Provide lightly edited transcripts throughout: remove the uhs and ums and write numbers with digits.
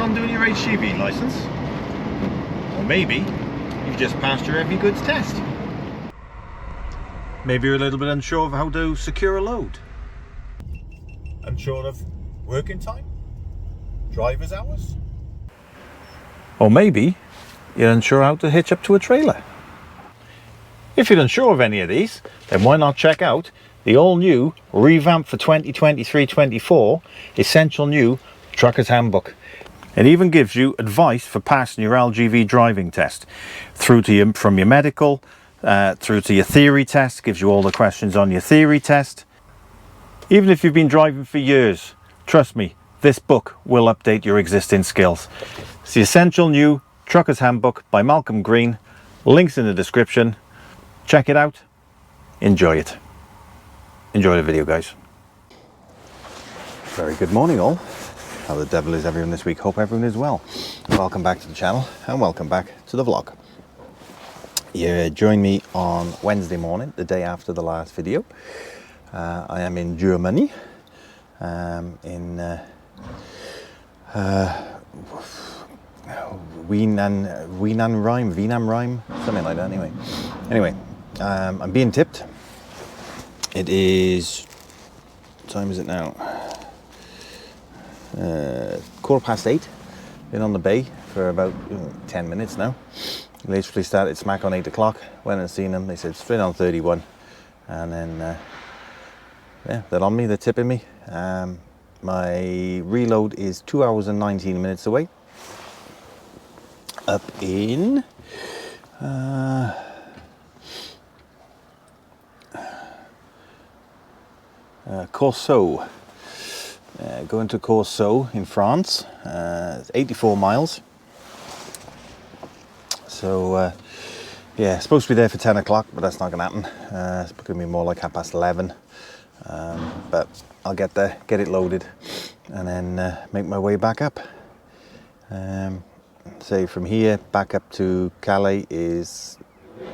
on doing your HGV licence? Or maybe you've just passed your heavy goods test. Maybe you're a little bit unsure of how to secure a load. Unsure of working time? Driver's hours? Or maybe you're unsure how to hitch up to a trailer. If you're unsure of any of these, then why not check out the all-new, revamped for 2023-24 Essential New Trucker's Handbook. It even gives you advice for passing your LGV driving test, through to from your medical, through to your theory test. Gives you all the questions on your theory test. Even if you've been driving for years, trust me, this book will update your existing skills. It's the Essential New Trucker's Handbook by Malcolm Green. Links in the description. Check it out. Enjoy it. Enjoy the video, guys. Very good morning, all. How the devil is everyone this week? Hope everyone is well. Welcome back to the channel and welcome back to the vlog. You join me on Wednesday morning, the day after the last video. I am in Germany, in Wiener Rhein, something like that. Anyway, I'm being tipped. It is, what time is it now? 8:15. Been on the bay for about 10 minutes now. Literally started smack on 8 o'clock. Went and seen them. They said straight on 31, and then yeah, they're on me. They're tipping me. My reload is 2 hours and 19 minutes away. Up in Corso. Going to Corso in France. It's 84 miles. So yeah, supposed to be there for 10 o'clock, but that's not going to happen. It's going to be more like 11:30. But I'll get there, get it loaded, and then make my way back up. Say from here back up to Calais is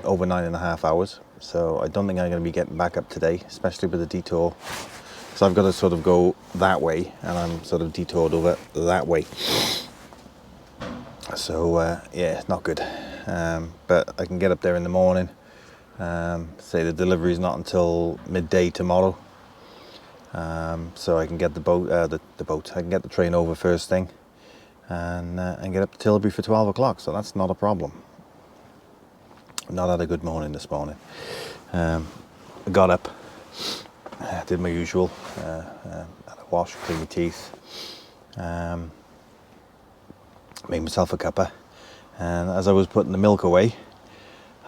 over 9.5 hours. So I don't think I'm going to be getting back up today, especially with the detour. So I've got to sort of go that way, and I'm sort of detoured over that way. So yeah, not good. But I can get up there in the morning. Say the delivery is not until midday tomorrow. So I can get the boat. I can get the train over first thing, and get up to Tilbury for 12 o'clock. So that's not a problem. Not had a good morning this morning. I got up. Did my usual, had a wash, clean my teeth, made myself a cuppa, and as I was putting the milk away,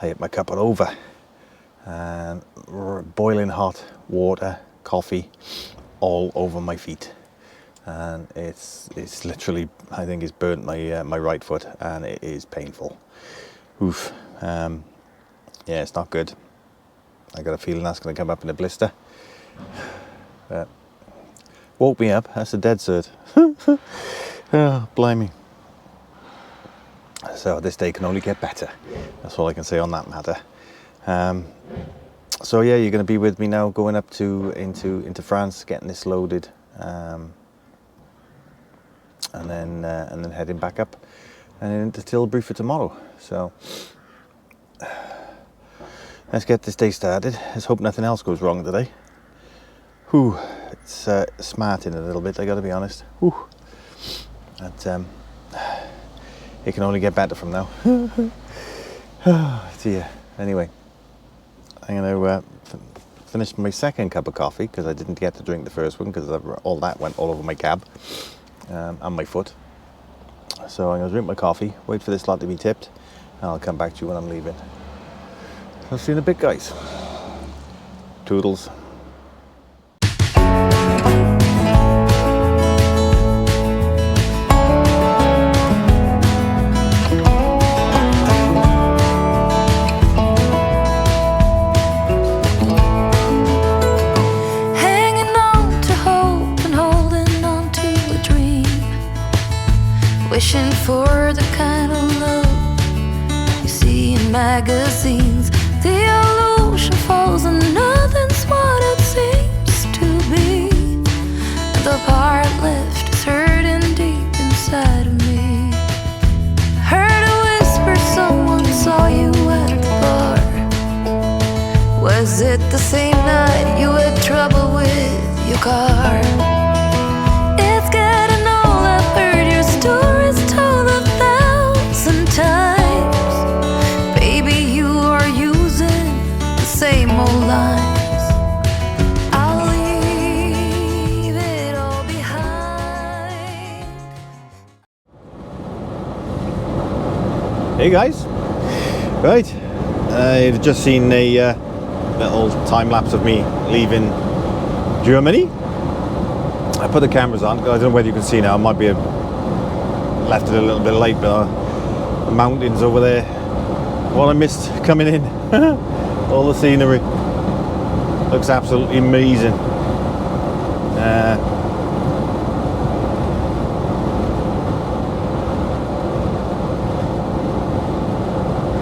I hit my cuppa over, and boiling hot water, coffee, all over my feet, and it's literally, I think it's burnt my my right foot, and it is painful. Oof. Yeah, it's not good. I got a feeling that's going to come up in a blister. But woke me up, that's a dead cert. Oh, blimey. So this day can only get better. That's all I can say on that matter. So yeah, you're going to be with me now, going up into France, getting this loaded, and then heading back up and then into Tilbury for tomorrow. So let's get this day started. Let's hope nothing else goes wrong today. Whew, it's smarting a little bit, I gotta be honest. Whew. But it can only get better from now. Oh dear. Anyway, I'm gonna finish my second cup of coffee, because I didn't get to drink the first one because all that went all over my cab and my foot. So I'm gonna drink my coffee, wait for this lot to be tipped, and I'll come back to you when I'm leaving. I'll see you in a bit, guys. Toodles. Wishing for the kind of love you see in magazines. The illusion falls and nothing's what it seems to be. The part left is hurting deep inside of me. that the same night you had trouble with your car. It's getting old, I've heard your stories told 1,000 times. Baby, you are using the same old lines. I'll leave it all behind. Hey guys, right, you've just seen a little time lapse of me leaving Germany. I put the cameras on, I don't know whether you can see now, I might be left it a little bit late, but the mountains over there, what I missed coming in, all the scenery, looks absolutely amazing.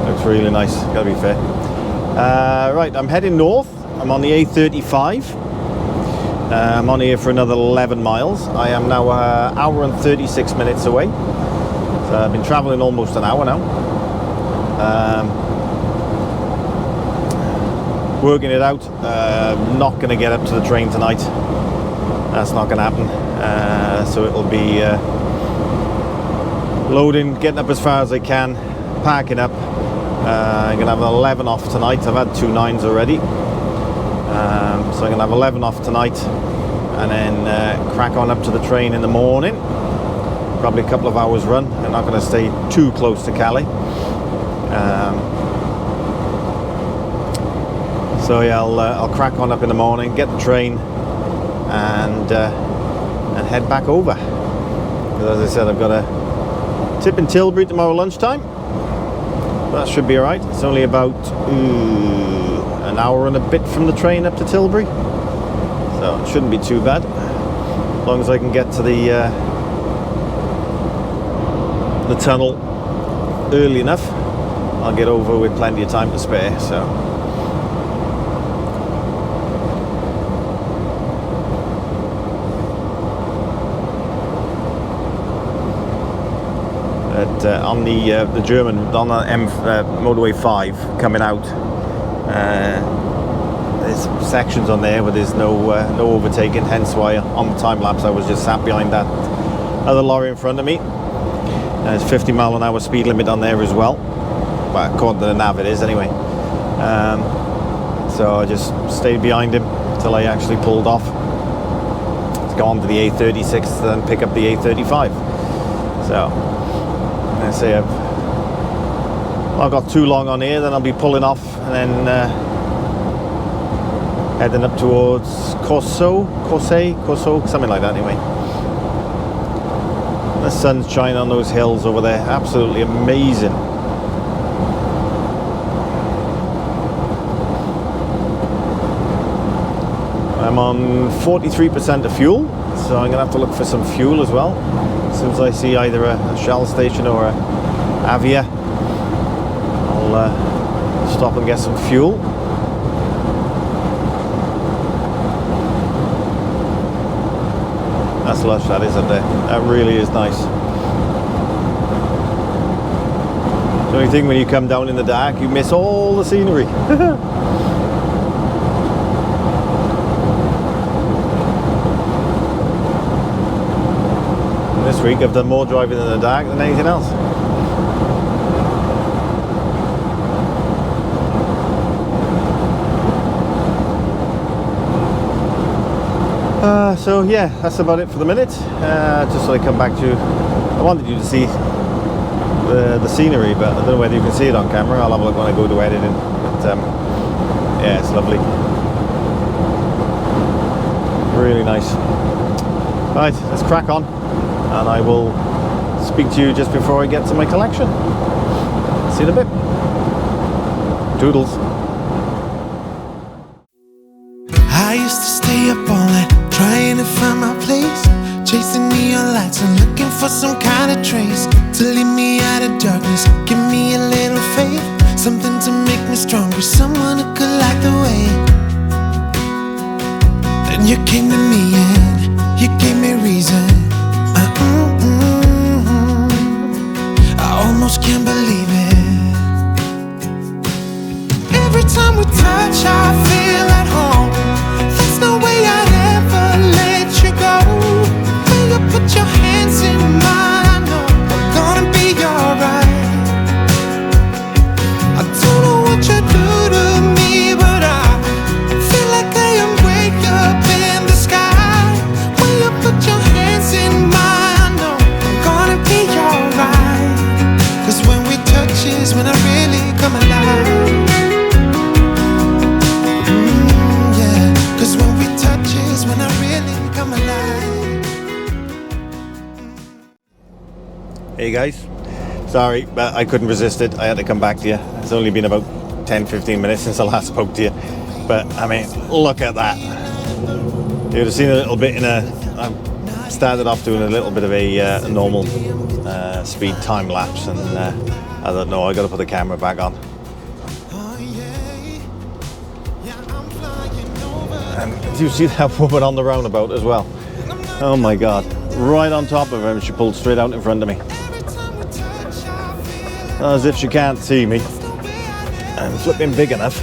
Looks really nice, gotta be fair. Right, I'm heading north. I'm on the A35. I'm on here for another 11 miles. I am now an hour and 36 minutes away. So I've been traveling almost an hour now. Working it out. Not going to get up to the train tonight. That's not going to happen. So it'll be loading, getting up as far as I can, parking up. I'm going to have an 11 off tonight. I've had 2 9s already. So I'm going to have 11 off tonight and then crack on up to the train in the morning. Probably a couple of hours run. I'm not going to stay too close to Calais. So yeah, I'll crack on up in the morning, get the train and head back over. Because as I said, I've got a tip in Tilbury tomorrow lunchtime. That should be alright. It's only about an hour and a bit from the train up to Tilbury, so it shouldn't be too bad. As long as I can get to the tunnel early enough, I'll get over with plenty of time to spare. So on the German, on the motorway 5 coming out, there's sections on there where there's no overtaking, hence why on the time lapse I was just sat behind that other lorry in front of me. There's 50 mile an hour speed limit on there as well, well, according to the nav it is anyway. So I just stayed behind him till I actually pulled off to go on to the A36 and then pick up the A35. So I say I've got too long on here, then I'll be pulling off and then heading up towards Corso, something like that anyway. The sun's shining on those hills over there, absolutely amazing. I'm on 43% of fuel, so I'm going to have to look for some fuel as well. As soon as I see either a Shell station or a Avia, I'll stop and get some fuel. That's lush, that is up there. That really is nice. The only thing when you come down in the dark, you miss all the scenery. This week I've done more driving in the dark than anything else. So yeah, that's about it for the minute. Just thought I'd come back to you. I wanted you to see the scenery, but I don't know whether you can see it on camera. I'll have a look when I go to editing. But yeah, it's lovely. Really nice. Right, let's crack on. And I will speak to you just before I get to my collection. See you in a bit. Toodles. I used to stay up all night trying to find my place, chasing neon lights and looking for some kind of trace to lead me out of darkness. Give me a little faith, something to make me stronger, someone who could light the way. Then you came to me and you gave me reason. I almost can't believe it. Every time we touch, I feel Hey guys, sorry, but I couldn't resist it. I had to come back to you. It's only been about 10-15 minutes since I last spoke to you. But I mean, look at that. You'd have seen a little bit I started off doing a little bit of a normal speed time lapse, and I don't know, I got to put the camera back on. And do you see that woman on the roundabout as well? Oh my God, right on top of her, and she pulled straight out in front of me. As if she can't see me. I'm flipping big enough.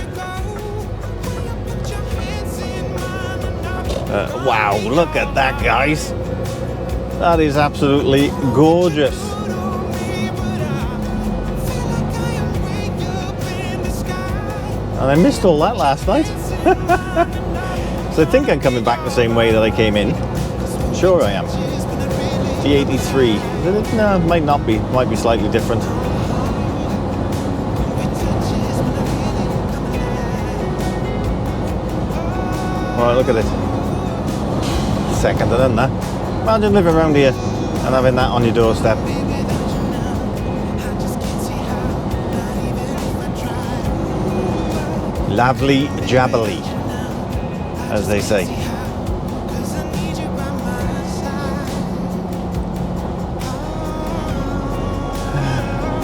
Wow, look at that, guys. That is absolutely gorgeous. And I missed all that last night. So I think I'm coming back the same way that I came in. Sure I am. D83. No, it might not be. It might be slightly different. Alright, look at it. Second to none, that. Imagine living around here and having that on your doorstep. Lovely jabbly, as they say.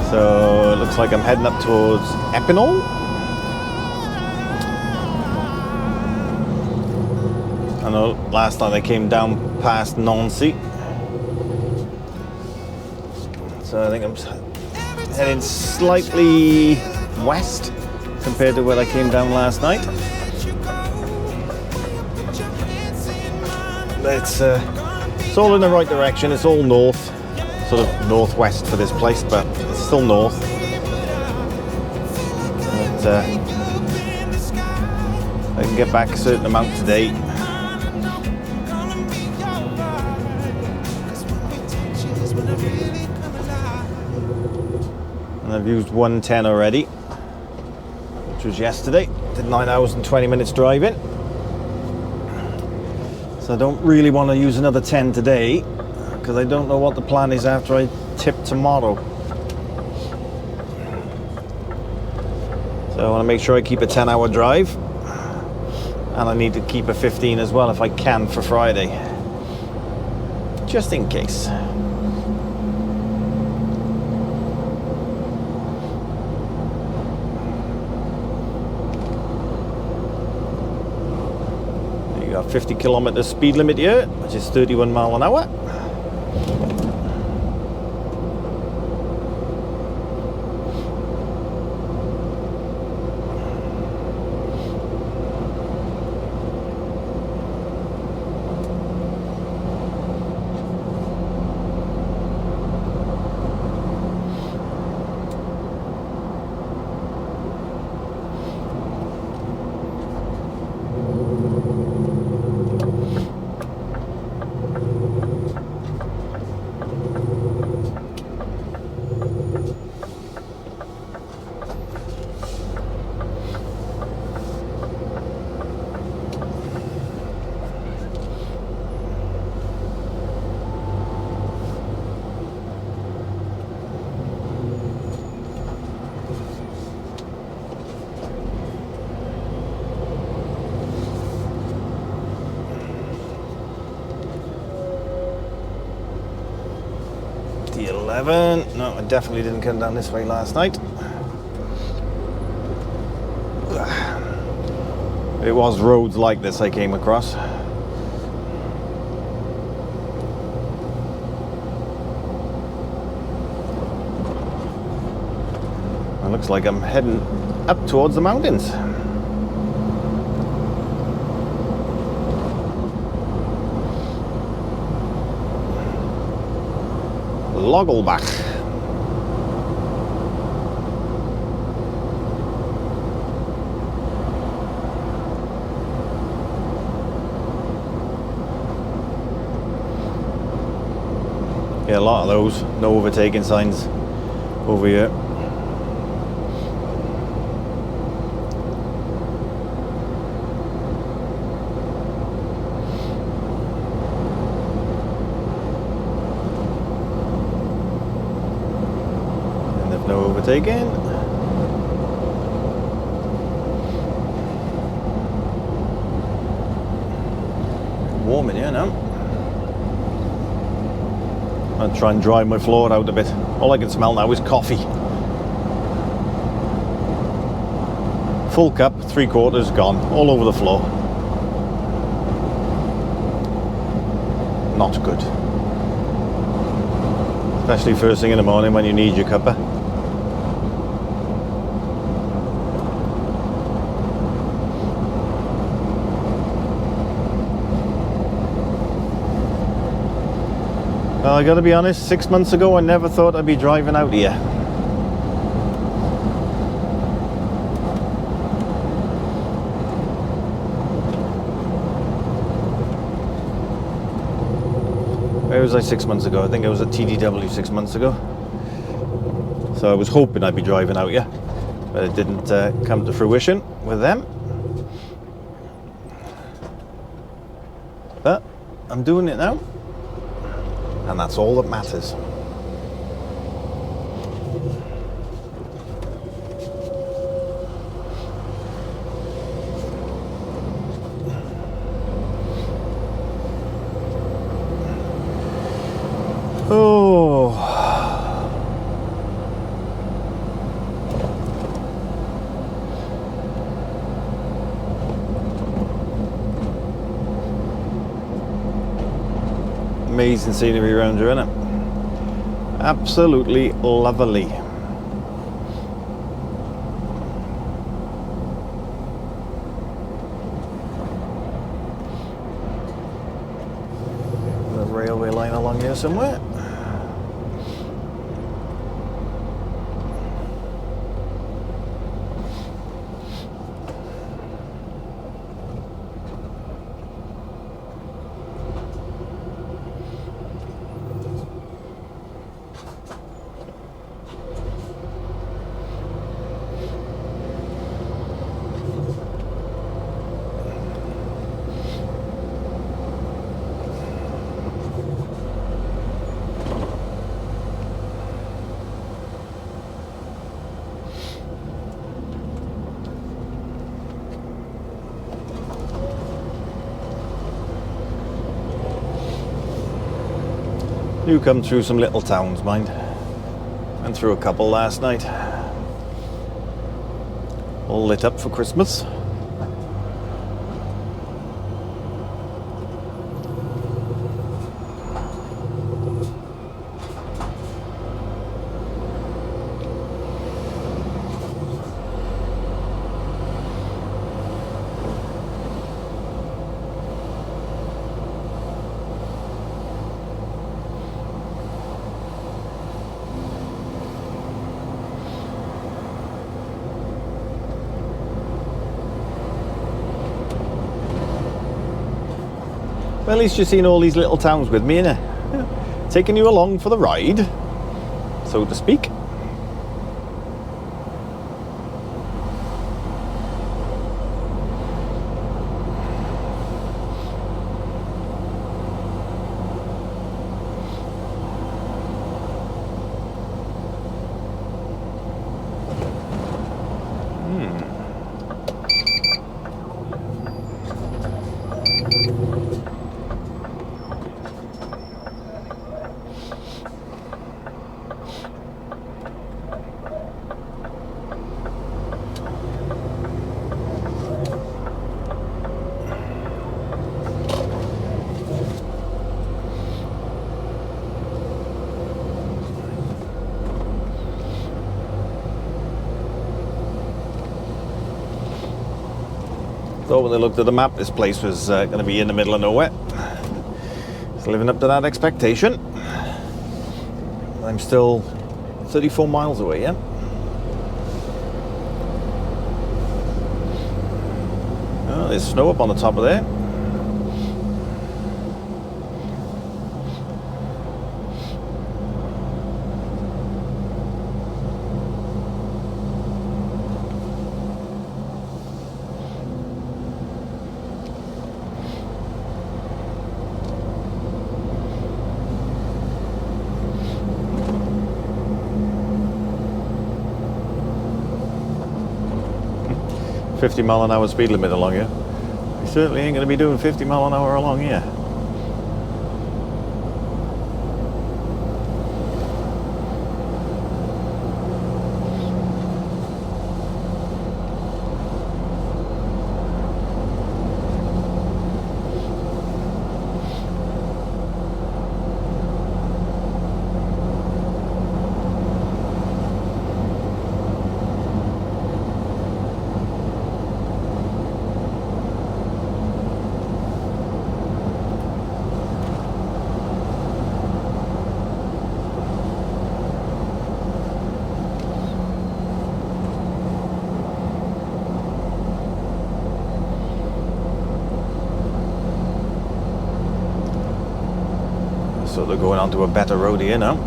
So it looks like I'm heading up towards Epinal. I know last night I came down past Nancy. So I think I'm heading slightly west compared to where I came down last night. It's all in the right direction. It's all north, sort of northwest for this place, but it's still north. But, I can get back a certain amount today. And I've used 110 already, which was yesterday. Did 9 hours and 20 minutes driving. So I don't really want to use another 10 today, because I don't know what the plan is after I tip tomorrow. So I want to make sure I keep a 10-hour drive, and I need to keep a 15 as well if I can for Friday, just in case. You got 50 kilometers speed limit here, which is 31 miles an hour. The 11. No, I definitely didn't come down this way last night. It was roads like this I came across. It looks like I'm heading up towards the mountains. Logelbach. Yeah, a lot of those, no overtaking signs over here. no overtaking. Warm in here now. I'll try and dry my floor out a bit. All I can smell now is coffee. Full cup, 3/4 gone, all over the floor. Not good. Especially first thing in the morning when you need your cuppa. Well, I gotta be honest, 6 months ago I never thought I'd be driving out here. Where was I 6 months ago? I think I was at TDW 6 months ago. So I was hoping I'd be driving out here, but it didn't come to fruition with them. But I'm doing it now, and that's all that matters. Oh, amazing scenery around here, isn't it? Absolutely lovely. The railway line along here somewhere. Do come through some little towns, mind. Went through a couple last night. All lit up for Christmas. Well, at least you've seen all these little towns with me, innit? Taking you along for the ride, so to speak. Thought when they looked at the map, this place was going to be in the middle of nowhere. It's living up to that expectation. I'm still 34 miles away, yeah? Oh, there's snow up on the top of there. 50 mile an hour speed limit along here. We certainly ain't going to be doing 50 mile an hour along here. So they're going onto a better road here now.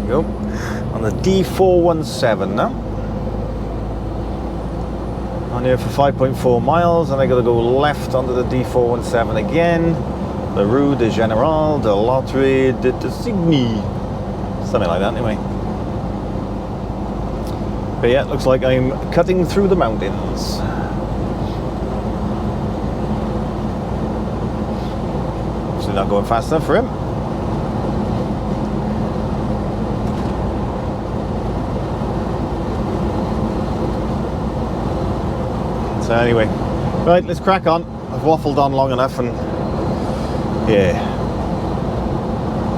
Go on the D417 now. On here for 5.4 miles, and I got to go left onto the D417 again. The Rue de Général de Loterie de Signy, something like that anyway. But yeah, it looks like I'm cutting through the mountains. Obviously not going fast enough for him. So anyway, right, let's crack on. I've waffled on long enough, and yeah,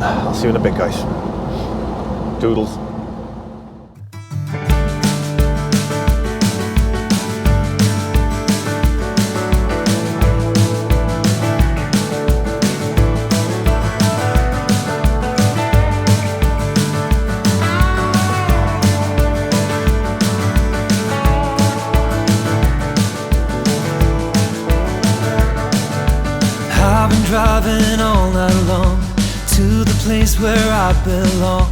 I'll see you in a bit, guys. Doodles. Driving all night long to the place where I belong,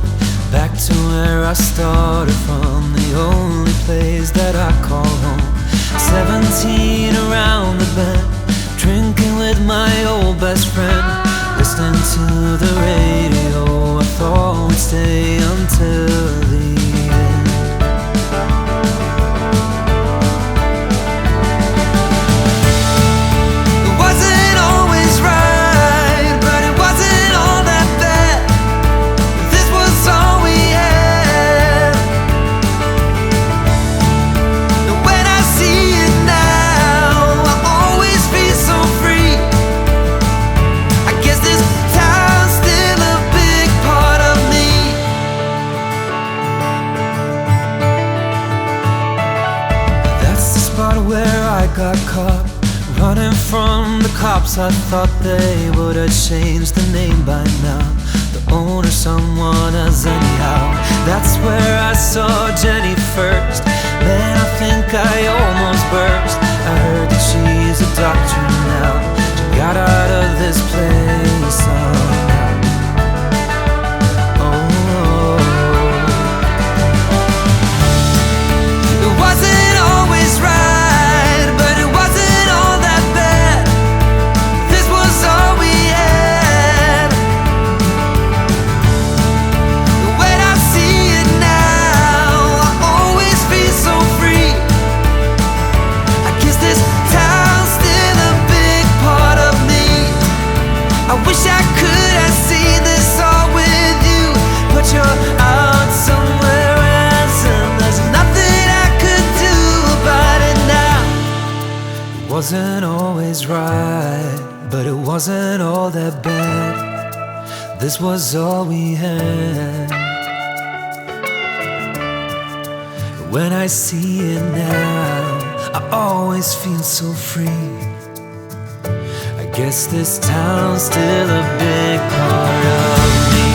back to where I started from, the only place that I call home. 17 around the bend, drinking with my old best friend, listening to the radio. I thought we'd stay until the end. Got caught running from the cops. I thought they would have changed the name by now. The owner, someone else anyhow. That's where I saw Jenny first. Then I think I almost burst. I heard that she's a doctor now. She got out of this place somehow. It wasn't always right, wasn't always right, but it wasn't all that bad. This was all we had. When I see it now, I always feel so free. I guess this town's still a big part of me.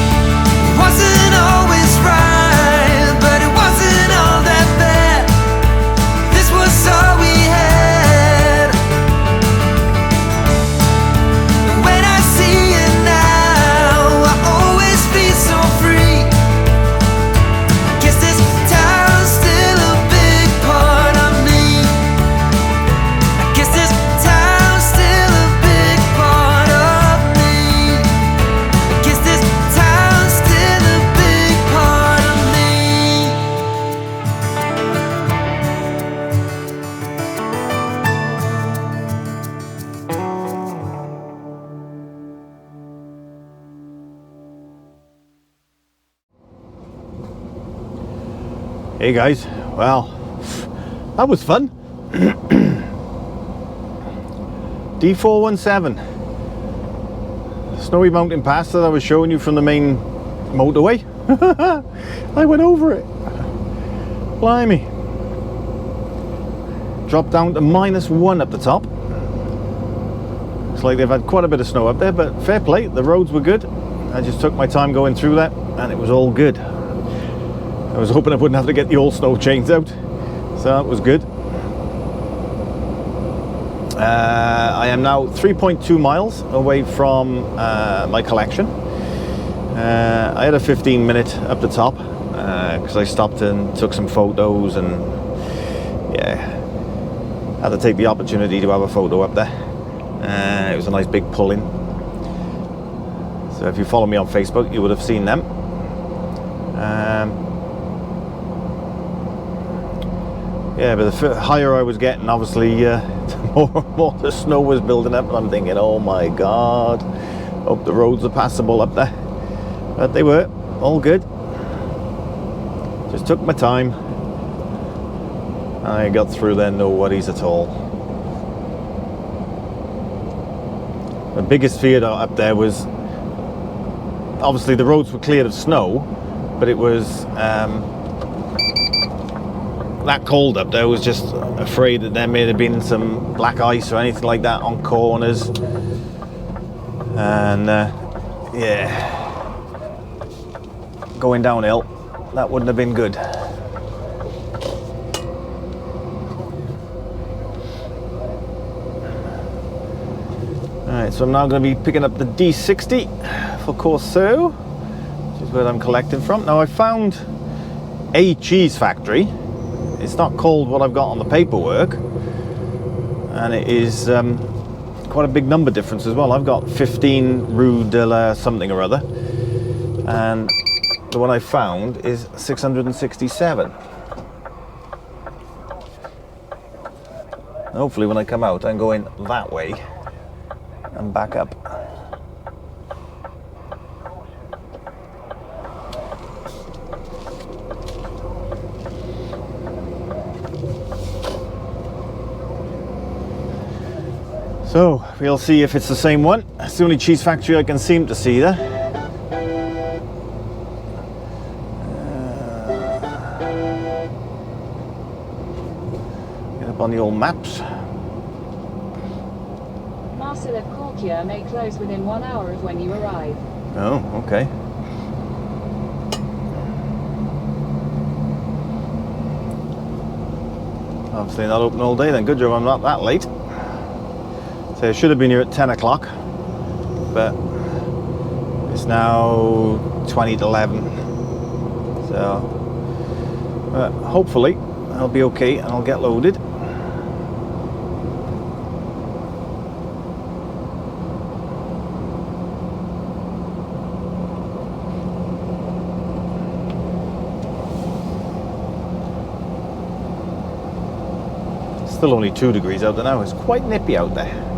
It wasn't always right, but it wasn't all that bad. This was all we had. Hey guys, well, that was fun. D417, Snowy Mountain Pass that I was showing you from the main motorway. I went over it. Blimey. Dropped down to -1 up the top. Looks like they've had quite a bit of snow up there, but fair play, the roads were good. I just took my time going through that and it was all good. I was hoping I wouldn't have to get the old snow chains out, so that was good. I am now 3.2 miles away from my collection. I had a 15-minute up the top because I stopped and took some photos, and yeah, had to take the opportunity to have a photo up there. It was a nice big pull-in. So if you follow me on Facebook, you would have seen them. Yeah, but the higher I was getting, obviously, the more the snow was building up, and I'm thinking, oh my God, hope the roads are passable up there. But they were, all good. Just took my time. I got through there, no worries at all. The biggest fear up there was, obviously the roads were cleared of snow, but it was that cold up there. I was just afraid that there may have been some black ice or anything like that on corners, and yeah, going downhill, that wouldn't have been good. Alright, so I'm now going to be picking up the D60 for Corso, which is where I'm collecting from. Now I found a cheese factory. It's not called what I've got on the paperwork, and it is quite a big number difference as well. I've got 15 Rue de la something or other, and the one I found is 667. Hopefully when I come out I'm going that way and back up. So we'll see if it's the same one. It's the only cheese factory I can seem to see there. Get up on the old maps. Marcel of Corkia may close within 1 hour of when you arrive. Oh, okay. Obviously not open all day then. Good job I'm not that late. So I should have been here at 10 o'clock, but it's now 20 to 11. So hopefully I'll be okay and I'll get loaded. Still only 2 degrees out there now. It's quite nippy out there.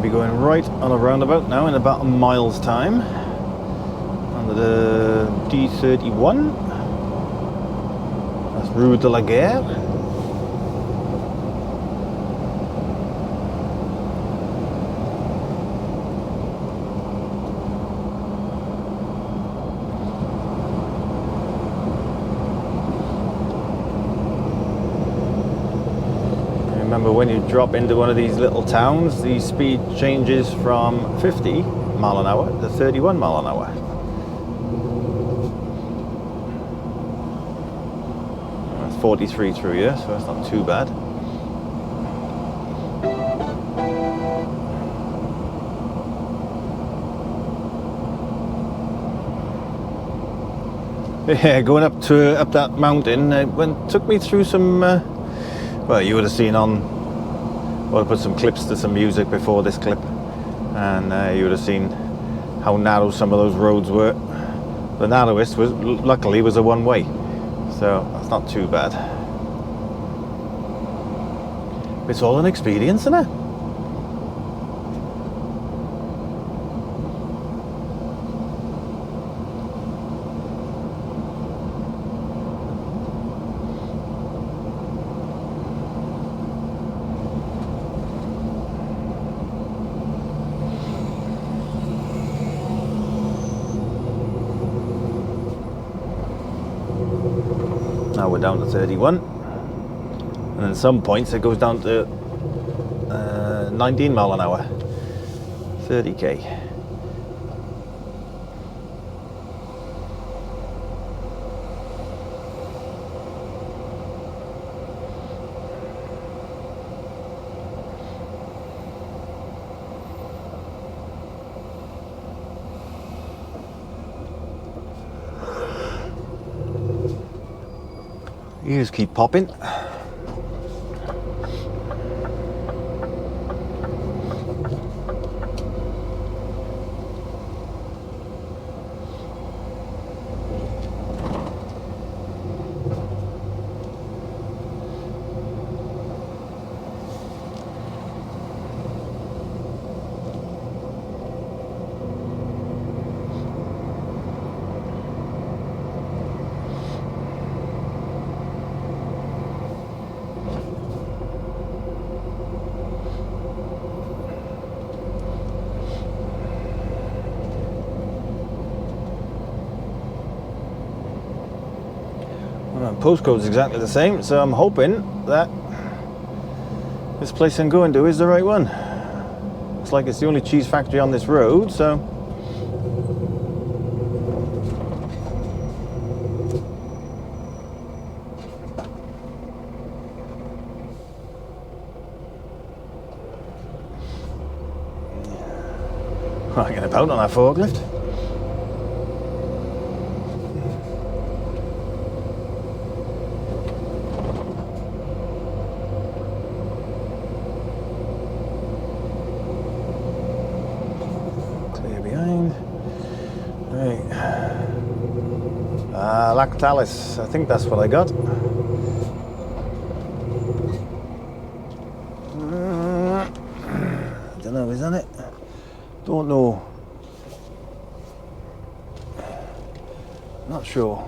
Be going right on a roundabout now in about a mile's time under the D31. That's Rue de la Guerre. Remember, when you drop into one of these little towns, the speed changes from 50 mile an hour to 31 mile an hour. That's 43 through here, so that's not too bad. Yeah, going up that mountain, took me through some. Well, you would have seen on. Well, I put some clips to some music before this clip, and you would have seen how narrow some of those roads were. The narrowest luckily was a one-way, so that's not too bad. It's all an experience, isn't it? Now we're down to 31, and at some points it goes down to 19 mile an hour, 30k. Ears keep popping. Postcode's exactly the same, so I'm hoping that this place I'm going to is the right one. Looks like it's the only cheese factory on this road, so hanging about on that forklift. Lactalis, I think that's what I got. I don't know, is that it? Don't know. Not sure.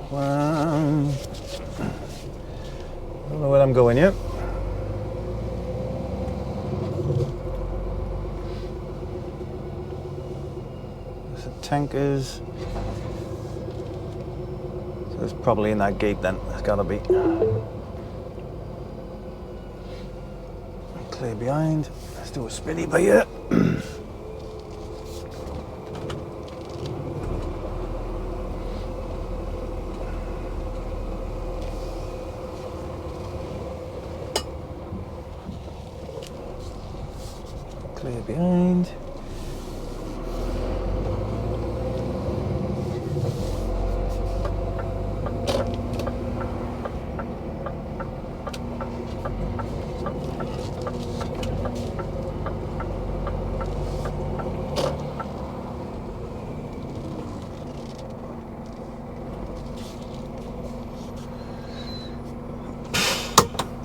Don't know where I'm going yet. There's a tankers. It's probably in that gate then, it's gotta be. Clear behind, let's do a spinny by here. Clear behind.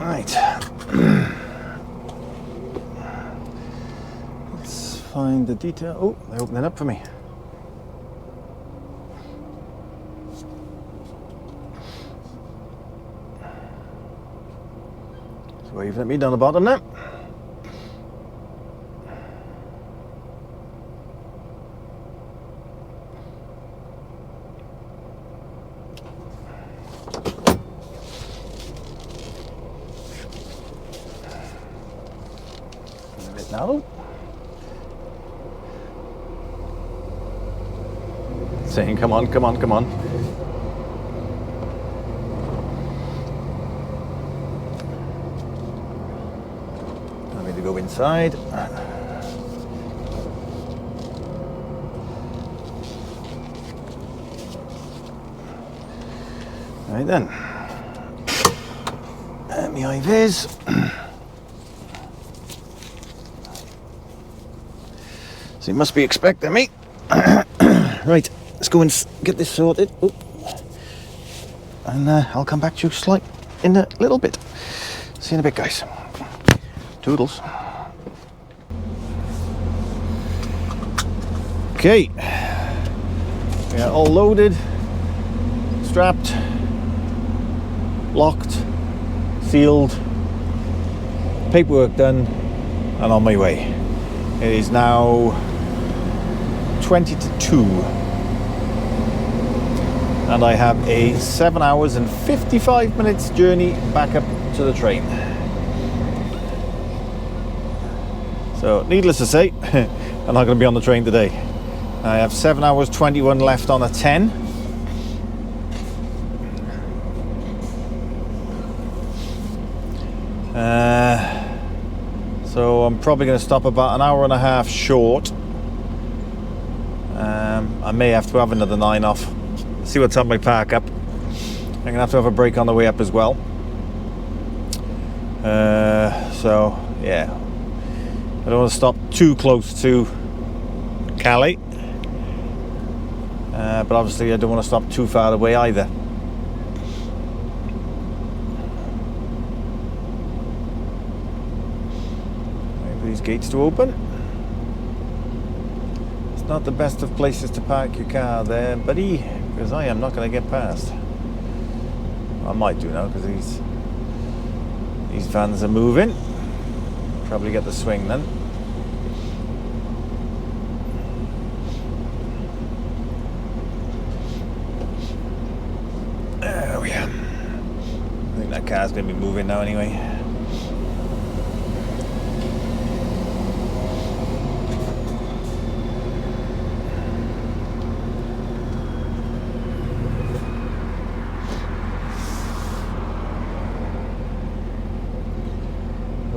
Right. Let's find the detail. Oh, they're opening up for me. So waving at me down the bottom now. Now, saying, come on, come on, come on. I need to go inside. Right then. My high vis. So you must be expecting me. Right, let's go and get this sorted. Oop. And I'll come back to you in a little bit. See you in a bit, guys. Toodles. Okay. We are all loaded, strapped, locked, sealed, paperwork done, and on my way. It is now 20 to 2, and I have a 7 hours and 55 minutes journey back up to the train. So needless to say, I'm not going to be on the train today. I have 7 hours 21 left on a 10. So I'm probably going to stop about an hour and a half short. I may have to have another 9 off. See what's on my park up. I'm going to have a break on the way up as well. So yeah, I don't want to stop too close to Calais. But obviously I don't want to stop too far away either. Wait for these gates to open. It's not the best of places to park your car there, buddy, because I am not going to get past. I might do now because these vans are moving. Probably get the swing then. There we are. I think that car's going to be moving now anyway.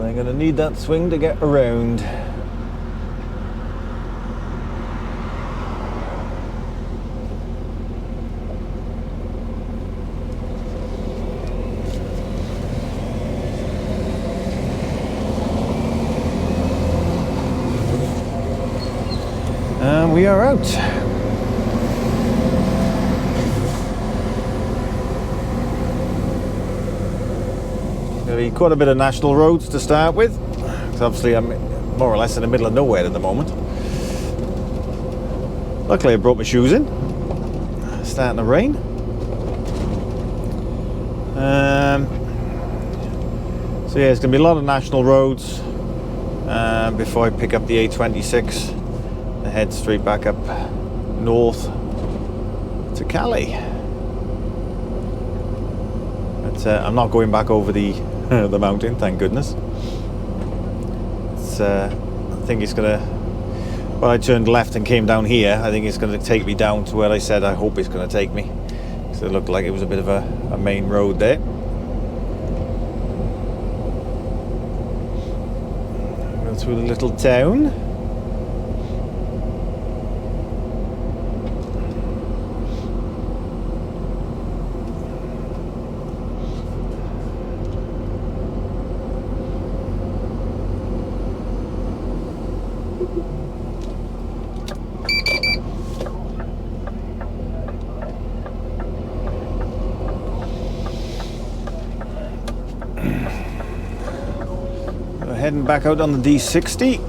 I'm going to need that swing to get around. And we are out. There'll be quite a bit of national roads to start with, because obviously I'm more or less in the middle of nowhere at the moment. Luckily I brought my shoes in. It's starting to rain. So yeah, it's going to be a lot of national roads before I pick up the A26 and head straight back up north to Calais. But I'm not going back over the mountain, thank goodness. I think it's gonna, well, I turned left and came down here. I think it's going to take me down to where I said I hope it's going to take me, because it looked like it was a bit of a main road there. Go through the little town. Heading back out on the D60.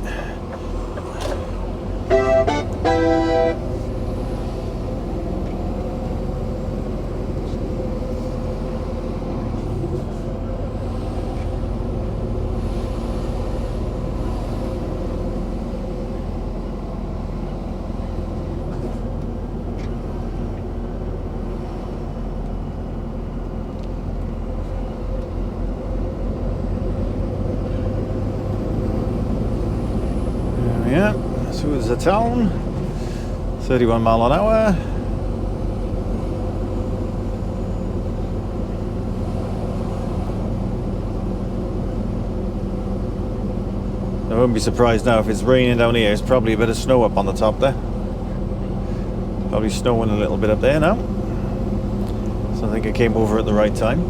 Yeah, through the town, 31 mile an hour. I wouldn't be surprised now if it's raining down here. It's probably a bit of snow up on the top there. Probably snowing a little bit up there now. So I think I came over at the right time.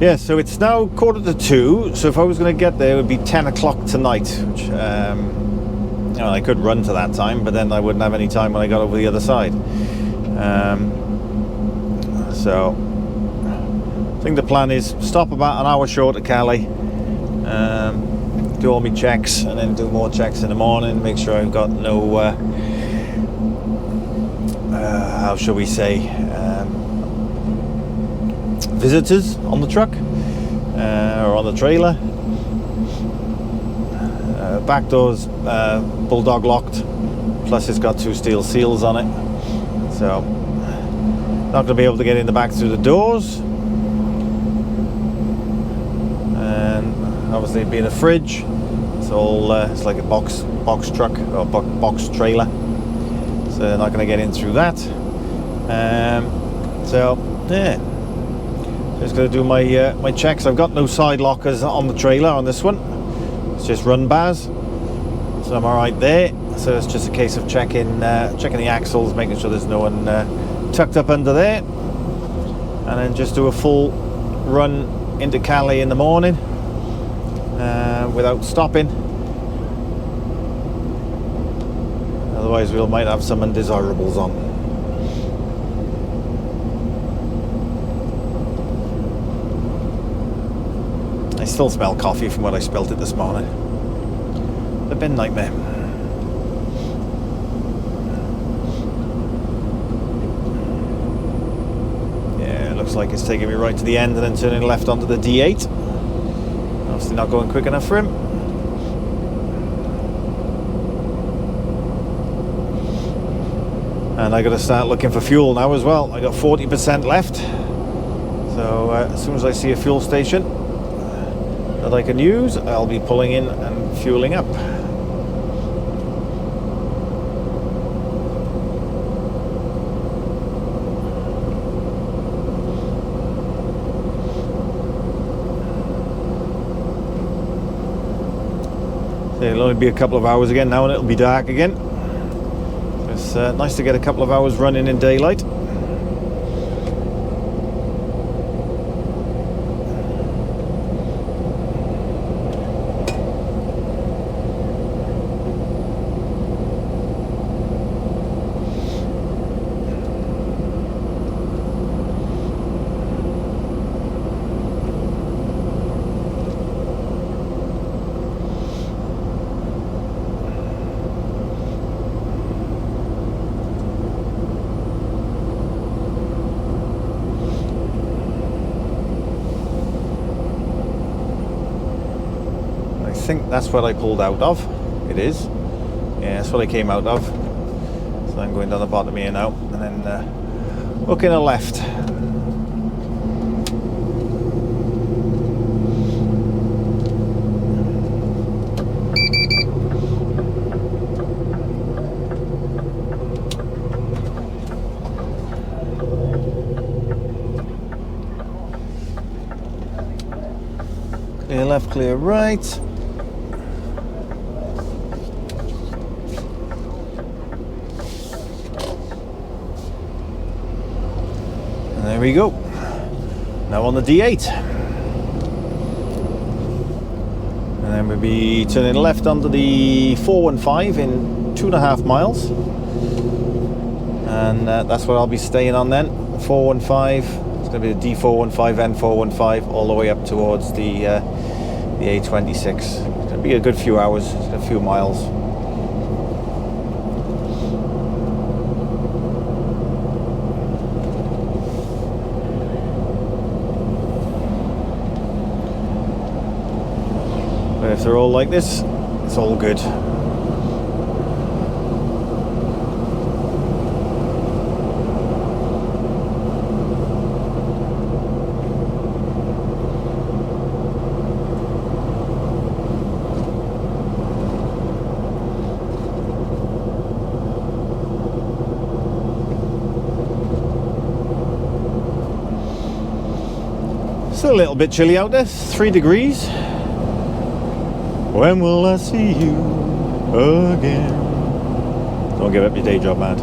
Yeah, so it's now 1:45, so if I was going to get there, it would be 10 o'clock tonight, which, you know, I could run to that time, but then I wouldn't have any time when I got over the other side. So I think the plan is stop about an hour short of Calais, do all my checks, and then do more checks in the morning, make sure I've got no, how shall we say, visitors on the truck or on the trailer. Back door's bulldog locked, plus it's got 2 steel seals on it, so not going to be able to get in the back through the doors. And obviously being a fridge, it's all it's like a box truck or box trailer, so they're not going to get in through that. So yeah, just going to do my checks. I've got no side lockers on the trailer on this one, it's just run bars, so I'm alright there. So it's just a case of checking the axles, making sure there's no one tucked up under there, and then just do a full run into Calais in the morning without stopping. Otherwise we might have some undesirables on. I still smell coffee from when I spilt it this morning. The bin nightmare. Yeah, it looks like it's taking me right to the end and then turning left onto the D8. Obviously not going quick enough for him. And I got to start looking for fuel now as well. I got 40% left. So as soon as I see a fuel station that I can use, I'll be pulling in and fueling up. It'll only be a couple of hours again now and it'll be dark again. It's nice to get a couple of hours running in daylight. I think that's what I pulled out of. It is. Yeah, that's what I came out of. So I'm going down the bottom here now and then looking a left. Clear left, clear right. And there we go. Now on the D8. And then we'll be turning left onto the 415 in 2.5 miles. And that's where I'll be staying on then. 415. It's going to be the D415, N415, all the way up towards the A26. It's going to be a good few hours, a few miles. But if they're all like this, it's all good. It's a little bit chilly out there, 3 degrees. When will I see you again? Don't give up your day job, man.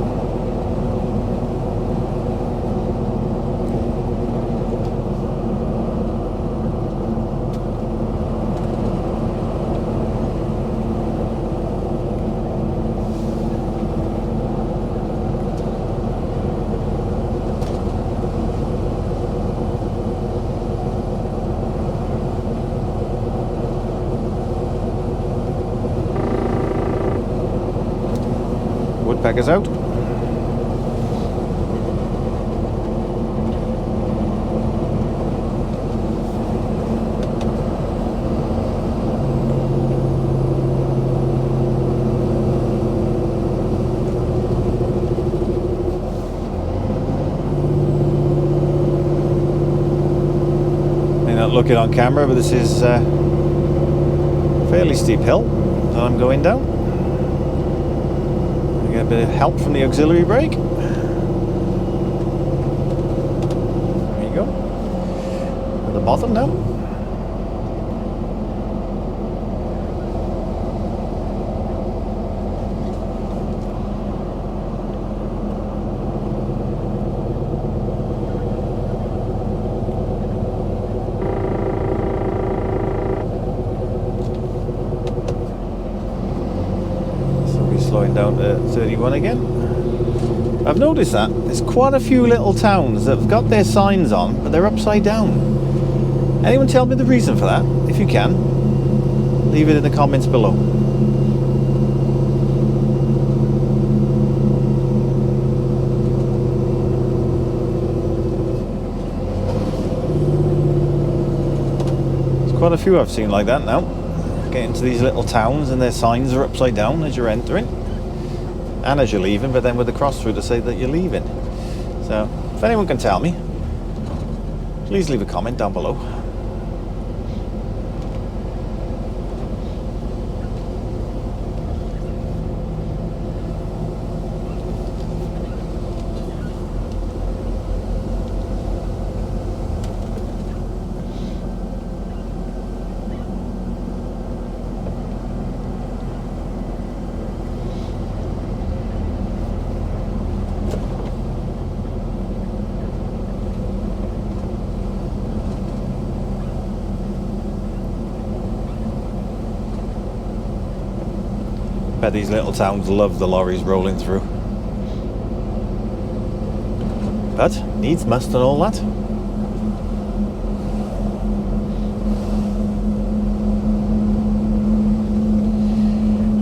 woodpeckers out. Look it on camera, but this is a fairly steep hill that I'm going down. I get a bit of help from the auxiliary brake. There you go. At the bottom now. Slowing down to 31 again. I've noticed that there's quite a few little towns that have got their signs on, but they're upside down. Anyone tell me the reason for that? If you can, leave it in the comments below. There's quite a few I've seen like that now. Get into these little towns and their signs are upside down as you're entering and as you're leaving, but then with the cross through to say that you're leaving. So if anyone can tell me, please leave a comment down below. Bet these little towns love the lorries rolling through. But needs must and all that.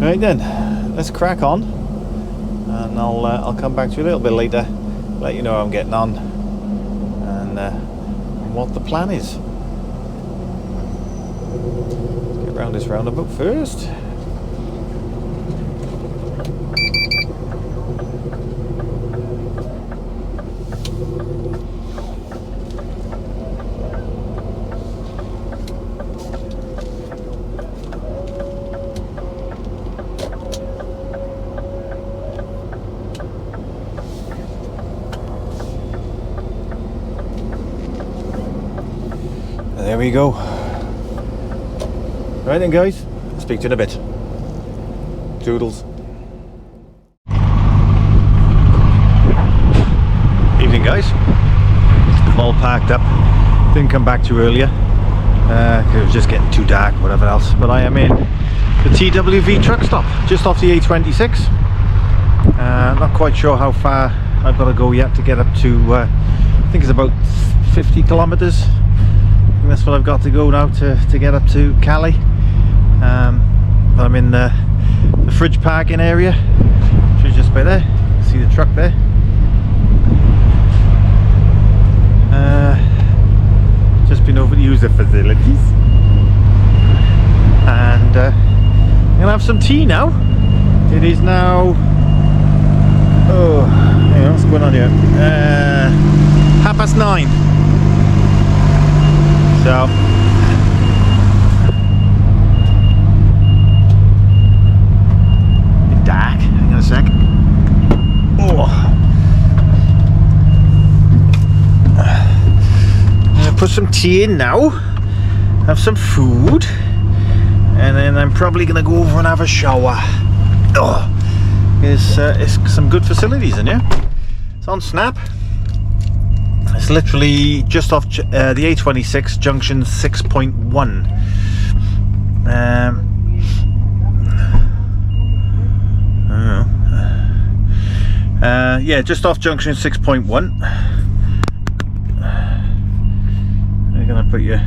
Right then, let's crack on, and I'll come back to you a little bit later, let you know how I'm getting on and what the plan is. Let's get round this roundabout first. There we go. Right then guys, I'll speak to you in a bit. Toodles. Evening guys. I'm all packed up. Didn't come back to you earlier. Cause it was just getting too dark, whatever else. But I am in the TWV truck stop, just off the A26. Not quite sure how far I've got to go yet to get up to, I think it's about 50 kilometers. That's what I've got to go now to get up to Cali. I'm in the fridge parking area, which is just by there. See the truck there. Just been over to use the facilities, and I'm gonna have some tea now. It is now, oh, hang on, what's going on here? 9:30. So bit dark. Hang on a sec. Oh, I'm gonna put some tea in now, have some food, and then I'm probably gonna go over and have a shower. Oh, it's some good facilities in here. It's on Snap. It's literally just off the A26 junction 6.1. Yeah, just off junction 6.1. I'm gonna put you.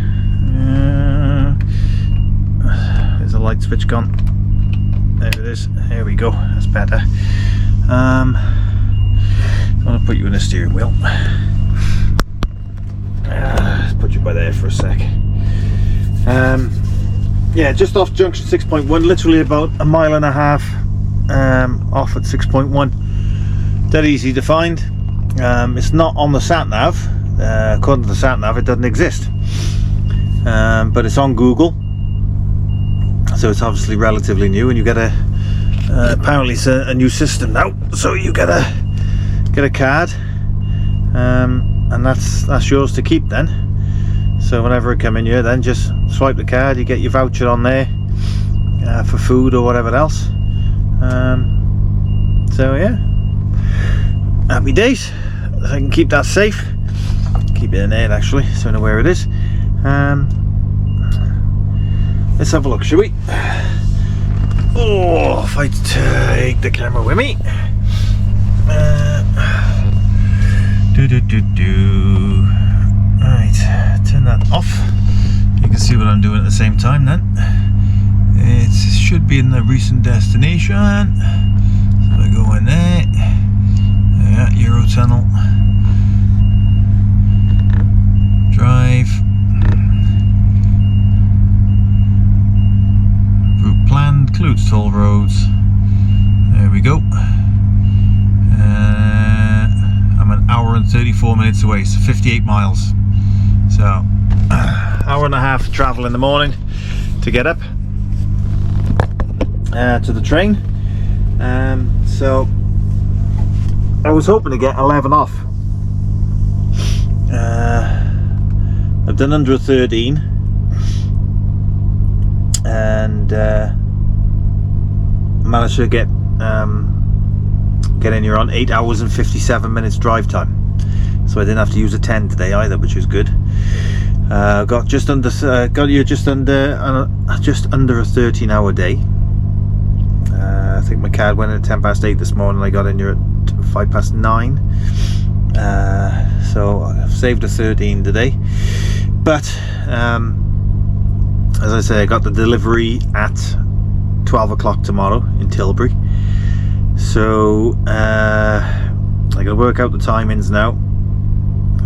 There's a light switch gone. There it is. Here we go. That's better. I'm going to put you in the steering wheel. Put you by there for a sec. Yeah, just off junction 6.1, literally about a mile and a half off at 6.1. Dead easy to find. It's not on the sat nav. According to the sat nav, it doesn't exist, but it's on Google, so it's obviously relatively new. And you get a apparently it's a new system now, so you get a card, and that's yours to keep then. So whenever I come in here, then just swipe the card, you get your voucher on there for food or whatever else. So yeah, happy days. If I can keep that safe, keep it in there actually, so I know where it is. Let's have a look, shall we? Oh, if I take the camera with me. Right, turn that off. You can see what I'm doing at the same time then. It should be in the recent destination. So I go in there. Yeah, Eurotunnel. Drive. Route planned, includes toll roads. There we go. I'm an hour and 34 minutes away, so 58 miles. So, hour and a half travel in the morning to get up to the train. So, I was hoping to get 11 off. I've done under a 13, and managed to get in here on 8 hours and 57 minutes drive time. So I didn't have to use a 10 today either, which was good. Got just under a 13-hour day. I think my card went at 8:10 this morning. I got in here at 9:05. So I've saved a 13 today. But as I say, I got the delivery at 12 o'clock tomorrow in Tilbury. So I gotta work out the timings now.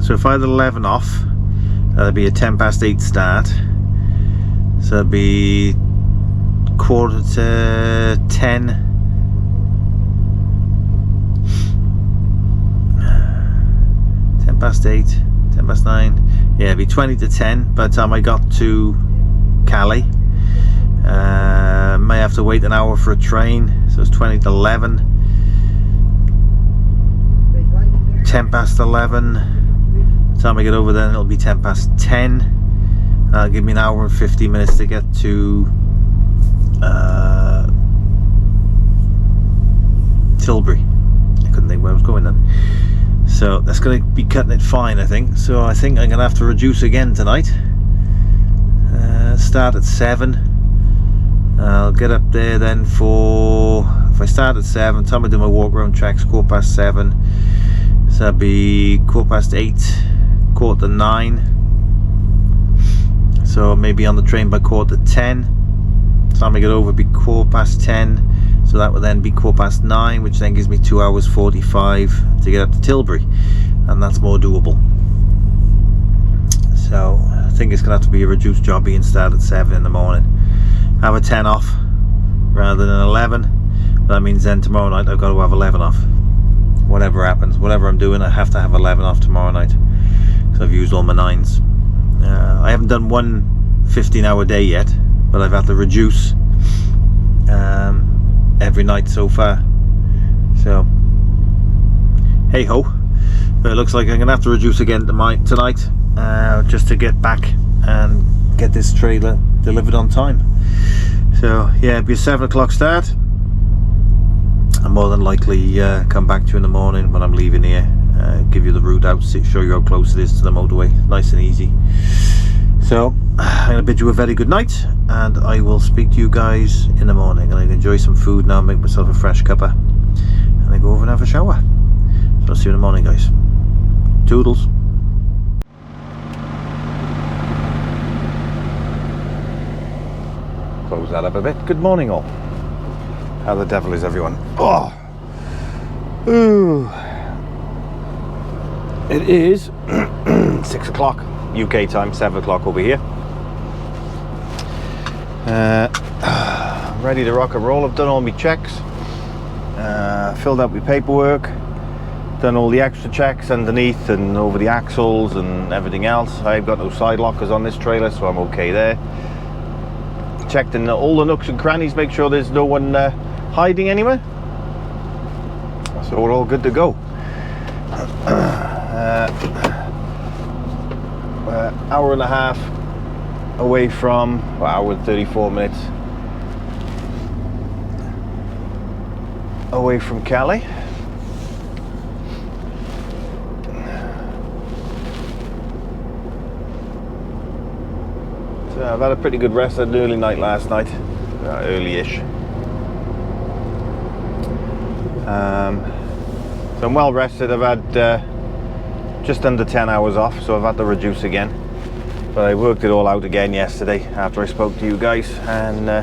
So if I had 11 off, that'd be a 8:10 start. So it'd be 9:45. 8:10, 9:10. Yeah, it'd be 20 to 10 by the time I got to Calais. May have to wait an hour for a train, so it's 20 to 11. 11:10. By the time I get over then, it'll be 10:10. That'll give me an hour and 50 minutes to get to Tilbury. I couldn't think where I was going then. So that's going to be cutting it fine, I think. So I think I'm going to have to reduce again tonight. Start at 7. I'll get up there then for, if I start at 7, time I do my walk around tracks, 7:15. So that'd be 8:15, 8:45. So maybe on the train by 10:15. Time I get over would be 10:15. So that would then be 9:15, which then gives me 2 hours 45 to get up to Tilbury, and that's more doable. So I think it's gonna have to be a reduced jobby and start at 7 in the morning. Have a 10 off rather than 11. That means then tomorrow night I've got to have 11 off. Whatever happens, whatever I'm doing, I have to have 11 off tomorrow night. So I've used all my 9s. I haven't done one 15-hour day yet, but I've had to reduce every night so far. So hey ho, but it looks like I'm gonna have to reduce again tonight, just to get back and get this trailer delivered on time. So yeah, it'll be a 7 o'clock start. I'll more than likely come back to you in the morning when I'm leaving here, give you the route out, show you how close it is to the motorway, nice and easy. So I'm going to bid you a very good night, and I will speak to you guys in the morning. And I can enjoy some food now, make myself a fresh cuppa, and then go over and have a shower. So I'll see you in the morning, guys. Toodles. Close that up a bit. Good morning all. How the devil is everyone? Oh, Ooh. It is 6 o'clock UK time, 7 o'clock over here. I'm ready to rock and roll. I've done all my checks, filled out my paperwork, done all the extra checks underneath and over the axles and everything else. I've got no side lockers on this trailer, so I'm okay there. Checked in all the nooks and crannies, make sure there's no one hiding anywhere. So we're all good to go. Hour and a half away from, well, hour and 34 minutes away from Cali. So I've had a pretty good rest. Had an early night last night, early-ish. So I'm well rested. I've had just under 10 hours off, so I've had to reduce again. But I worked it all out again yesterday after I spoke to you guys, and I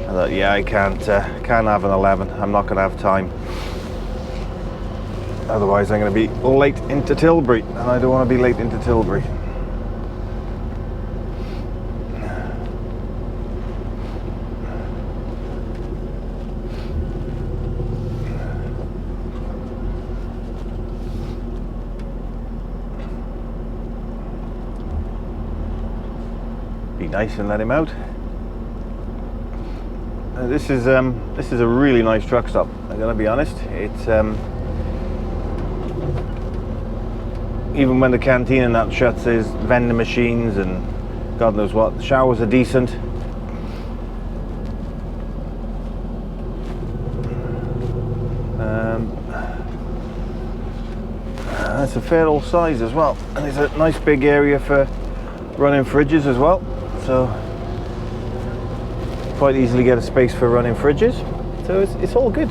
thought, yeah, I can't have an 11. I'm not going to have time. Otherwise, I'm going to be late into Tilbury, and I don't want to be late into Tilbury. Be nice and let him out. This is a really nice truck stop. I'm gonna be honest. It's even when the canteen and that shuts, there's vending machines and God knows what. The showers are decent. It's a fair old size as well, and there's a nice big area for running fridges as well. So quite easily get a space for running fridges. So it's all good.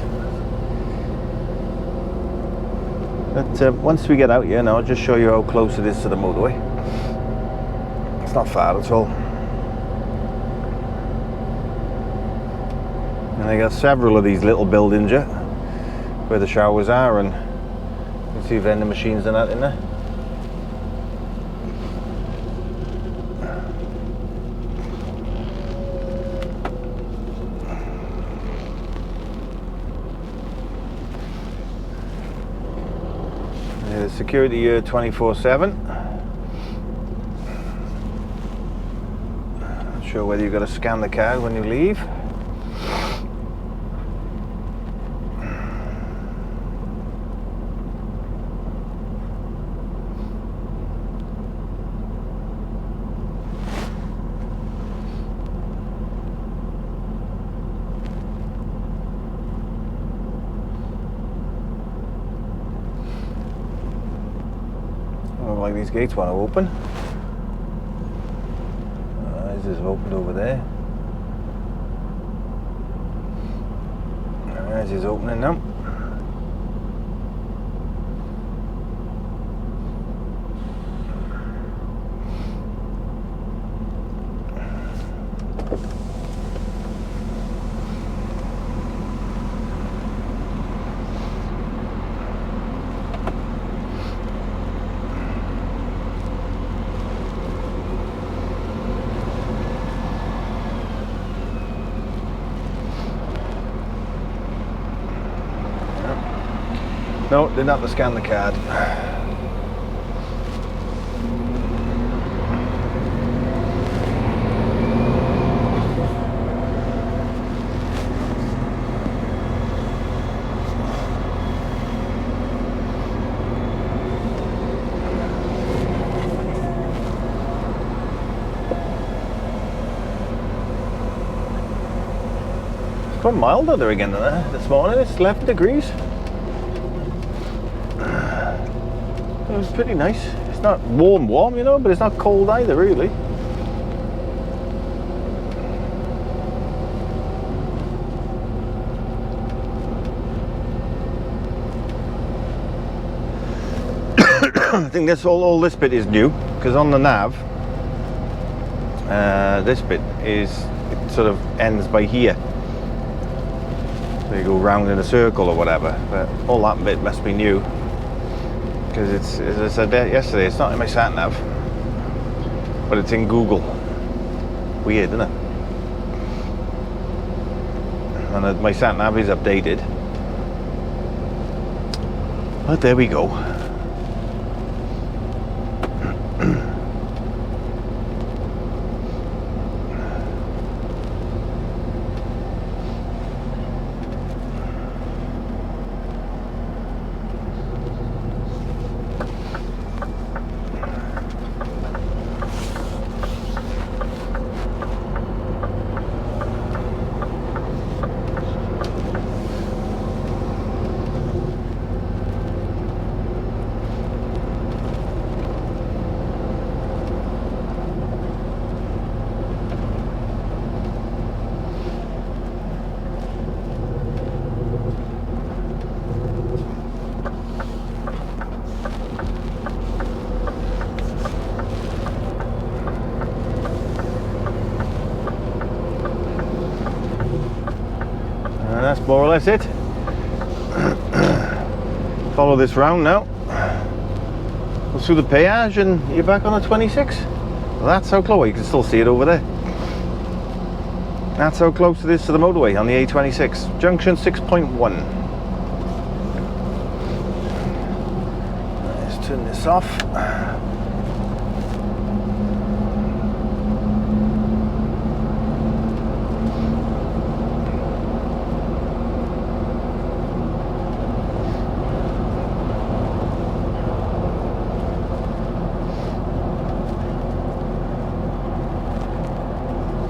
But once we get out here now, I'll just show you how close it is to the motorway. It's not far at all. And I got several of these little buildings here where the showers are, and you can see vending machines and that in there. Security here 24/7. Not sure whether you've got to scan the card when you leave. Like these gates want to open. This is opened over there. This is opening now. No, didn't have to scan the card. It's quite mild out there again this morning. It's 11 degrees. It was pretty nice. It's not warm, you know, but it's not cold either, really. I think that's all this bit is new, because on the nav, this bit it sort of ends by here. So you go round in a circle or whatever. But all that bit must be new. Because it's, as I said yesterday, it's not in my sat nav. But it's in Google. Weird, isn't it? And my sat nav is updated. But there we go. And that's more or less it. Follow this round now. Go through the péage and you're back on the 26. Well, that's how close. You can still see it over there. That's how close it is to the motorway on the A26. Junction 6.1. Let's turn this off.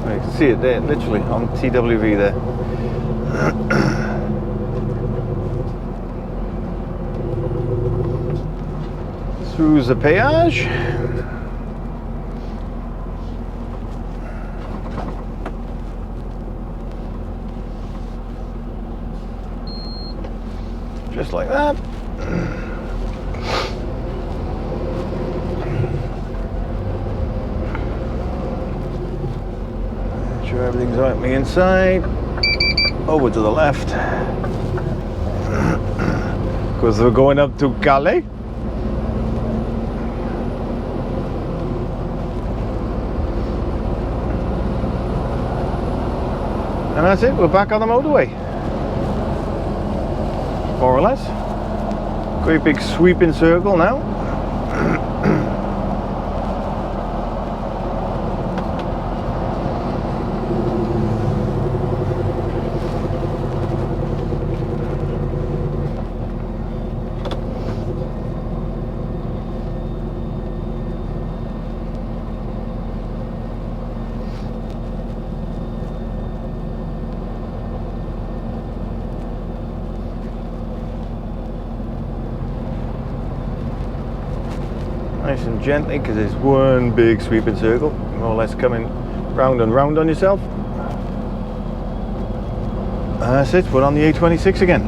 You can see it there, literally on TWV there. Through the péage. Just like that. Sure everything's right on the inside. Over to the left. Because we're going up to Calais. And that's it, we're back on the motorway. More or less. Great big sweeping circle now. Nice and gently, because it's one big sweeping circle, more or less coming round and round on yourself. And that's it, we're on the A26 again.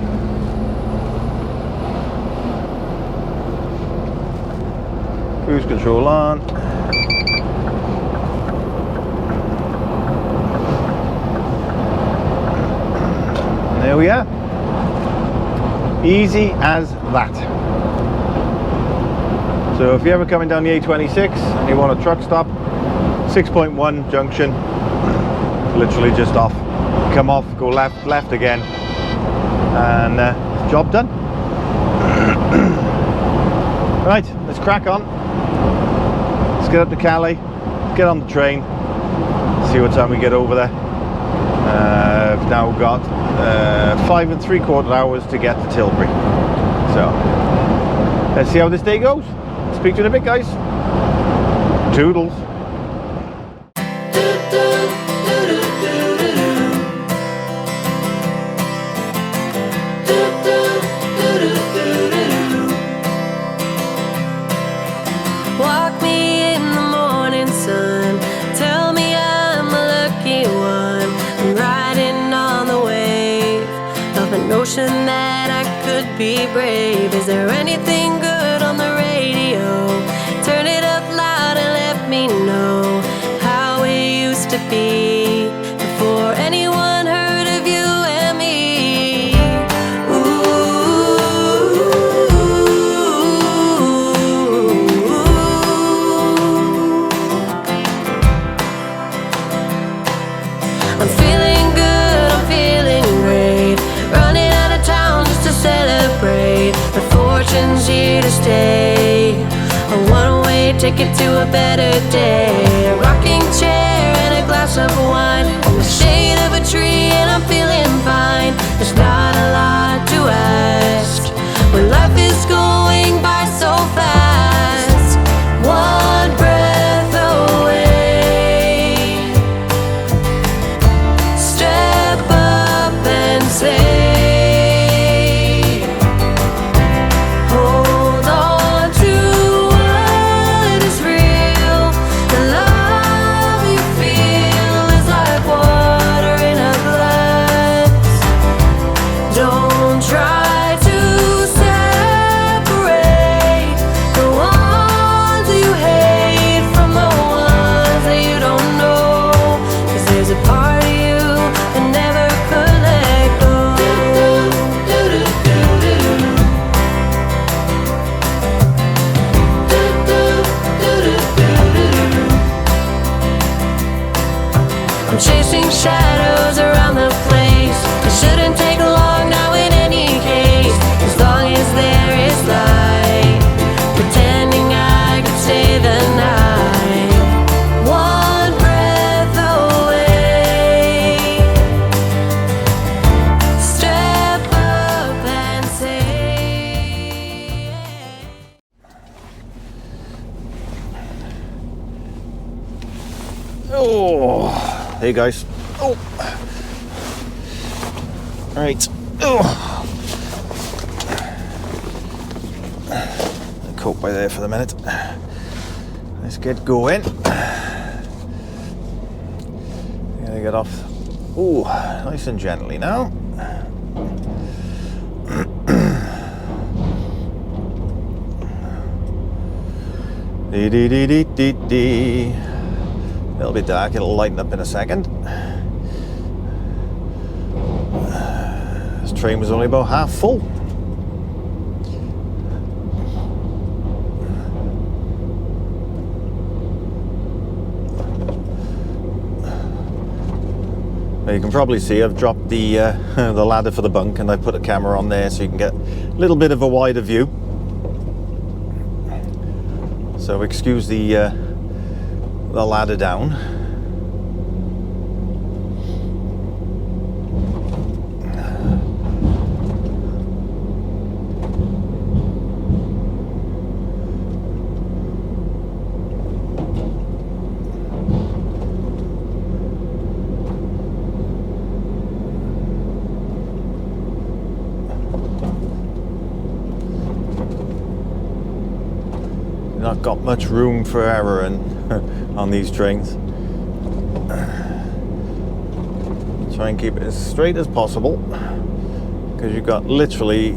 Cruise control on. And there we are. Easy as that. So if you're ever coming down the A26 and you want a truck stop, 6.1 junction, literally just off. Come off, go left, left again, and job done. Right, let's crack on. Let's get up to Calais, get on the train, see what time we get over there. I've now got 5 3/4 hours to get to Tilbury. So let's see how this day goes. Speak to you in a bit, guys. Toodles. Walk me in the morning sun. Tell me I'm a lucky one. I'm riding on the wave of a notion that I could be brave. Is there anything good on the radio? Turn it up loud and let me know how it used to be before anyone heard of you and me. take it to a better day. A rocking chair and a glass of wine, in the shade of a tree, and I'm feeling fine. There's not a lot to ask when life is going by so fast. One breath away, step up and say, hold on to what is real. The love you feel is like water in a glass. Don't try to separate the ones you hate from the ones that you don't know, 'cause there's a part of you that never could let go. I'm chasing shadows around the place. It shouldn't take long now in any case, as long as there is light, pretending I could stay the night. One breath away, step up and say. Oh, hey guys. Oh, right. Oh, coat by there for the minute. Let's get going. Gotta get off. Oh, nice and gently now. Dee dee dee dee dee dee. It'll be dark, it'll lighten up in a second. This train was only about half full. Now you can probably see I've dropped the the ladder for the bunk, and I put a camera on there so you can get a little bit of a wider view. So excuse the ladder down. Not got much room for error on these trains. Try and keep it as straight as possible, because you've got literally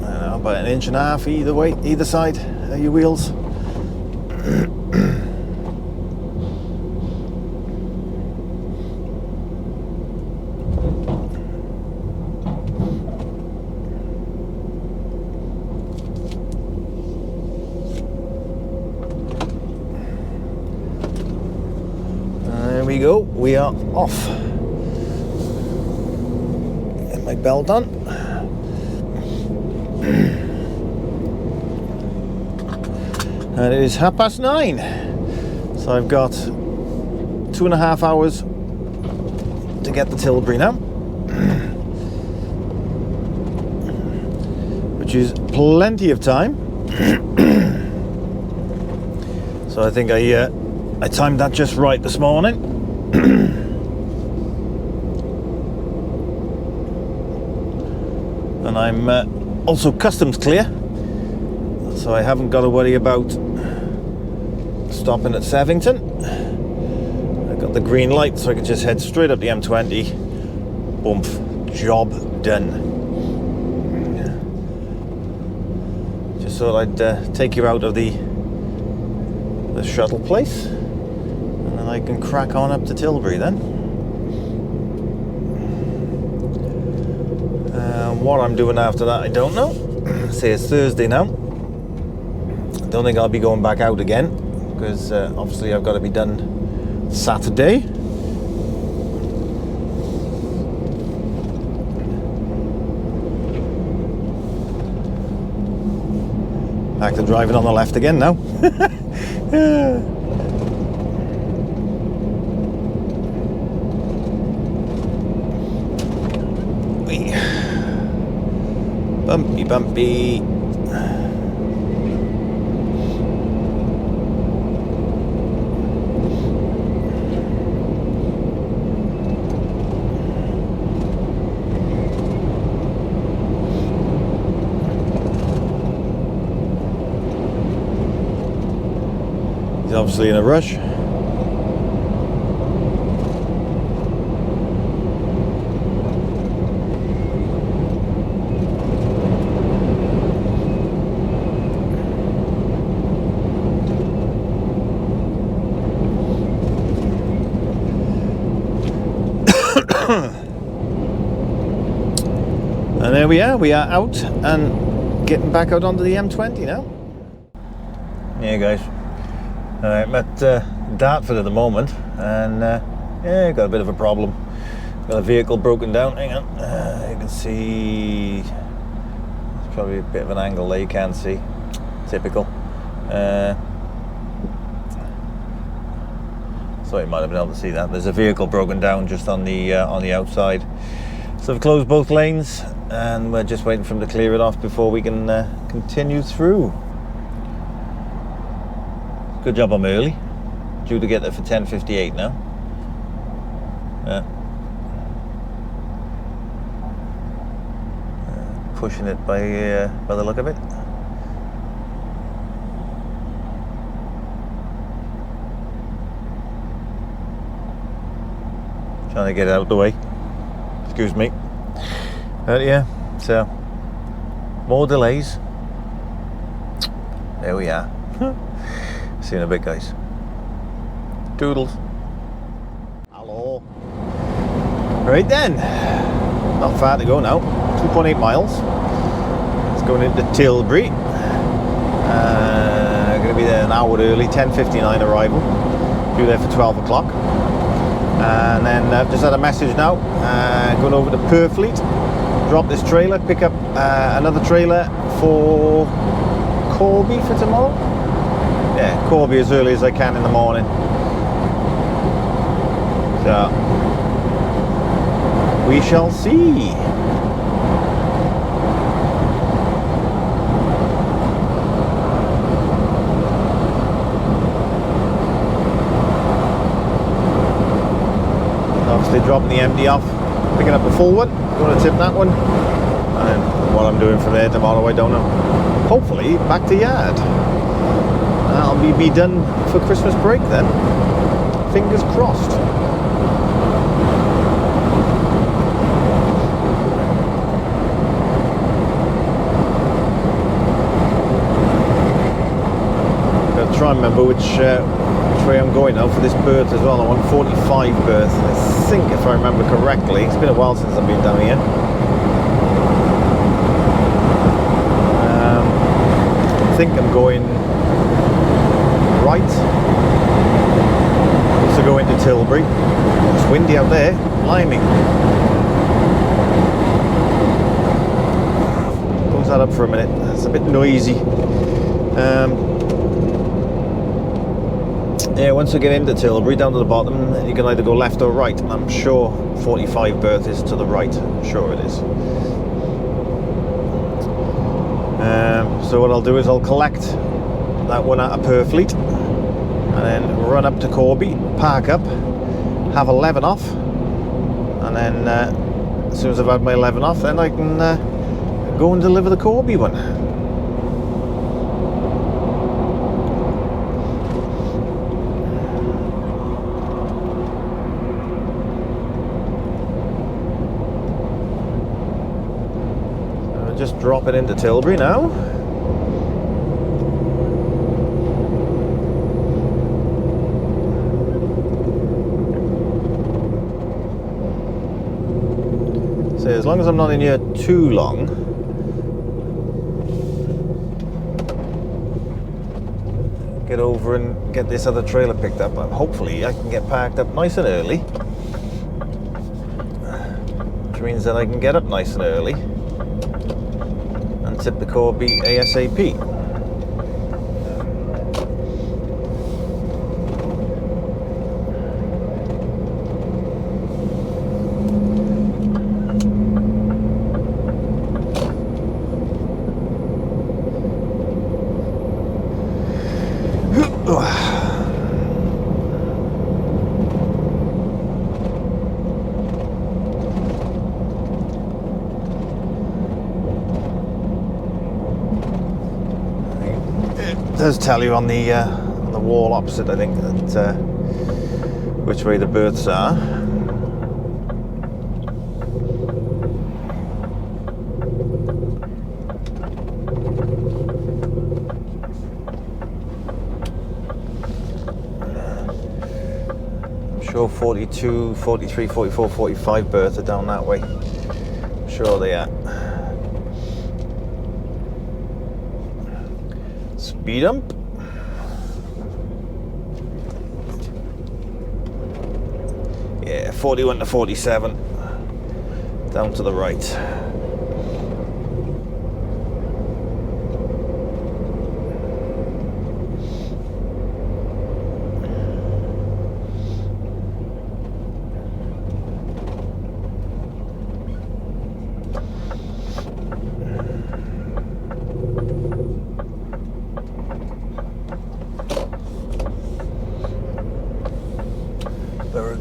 about an inch and a half either side of your wheels. There we go, we are off. Get my belt on. And it is 9:30. So I've got 2.5 hours to get to Tilbury now. Which is plenty of time. So I think I timed that just right this morning. And I'm also customs clear, so I haven't got to worry about stopping at Sevington. I've got the green light, so I can just head straight up the M20. Boomph, job done. Just thought I'd take you out of the shuttle place, and then I can crack on up to Tilbury then. What I'm doing after that, I don't know. Say it's Thursday now. I don't think I'll be going back out again, because obviously I've got to be done Saturday. Back to driving on the left again now. Wee. Bumpy, bumpy. He's obviously in a rush. And there we are out and getting back out onto the M20 now. Yeah guys, I'm at Dartford at the moment, and yeah, got a bit of a problem. Got a vehicle broken down. Hang on, you can see there's probably a bit of an angle there you can't see. Typical. So you might have been able to see that. There's a vehicle broken down just on the outside. So I've closed both lanes, and we're just waiting for them to clear it off before we can continue through. Good job I'm early. Due to get there for 10:58 now. Pushing it by the look of it. Trying to get it out of the way. Excuse me. But yeah, so more delays. There we are. See you in a bit, guys. Toodles. Hello. Right then, not far to go now. 2.8 miles. It's going into Tilbury. Going to be there an hour early. 10:59 arrival. Be there for 12 o'clock. And then I've just had a message now. Going over to Purfleet. Drop this trailer. Pick up another trailer for Corby for tomorrow. Yeah, Corby as early as I can in the morning. So we shall see. Obviously dropping the empty off, picking up the full one, going to tip that one, and what I'm doing from there tomorrow I don't know. Hopefully back to yard. I'll be done for Christmas break then. Fingers crossed. Gotta try and remember which way I'm going now for this berth as well. I want 45 berth. I think if I remember correctly, it's been a while since I've been down here. I think I'm going right to go into Tilbury. It's windy out there, blimey. Close that up for a minute, it's a bit noisy. Yeah, once we get into Tilbury, down to the bottom, you can either go left or right. I'm sure 45 berth is to the right, I'm sure it is. So what I'll do is I'll collect that one out of Purfleet, and then run up to Corby, park up, have 11 off, and then as soon as I've had my 11 off, then I can go and deliver the Corby one. So just drop it into Tilbury now. As long as I'm not in here too long, get over and get this other trailer picked up, and hopefully I can get parked up nice and early, which means that I can get up nice and early and tip the Corby ASAP. does tell you on the wall opposite, I think, that which way the berths are. I'm sure 42, 43, 44, 45 berths are down that way. I'm sure they are. Speed up. Yeah, 41 to 47. Down to the right.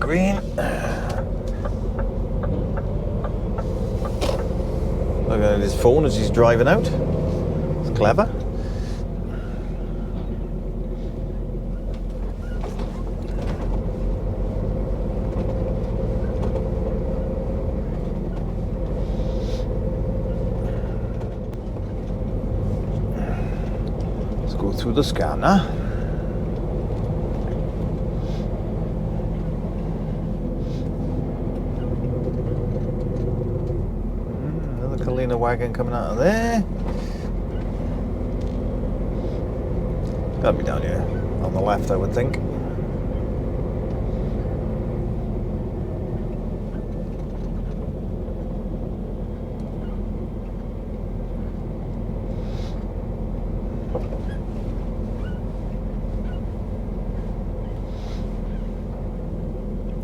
Green. Look at his phone as he's driving out. It's clever. Let's go through the scanner. Wagon coming out of there. Gotta be down here on the left, I would think.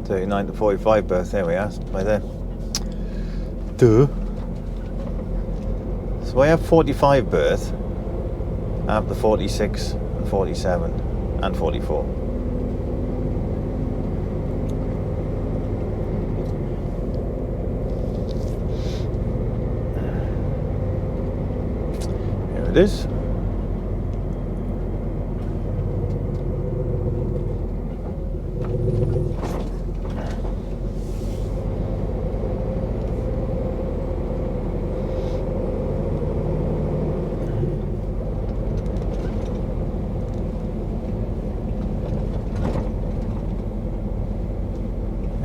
(39 to 45 berth). There we are, right there. Duh. So I have 45 berth, I have the 46, and 47, and 44. Here it is.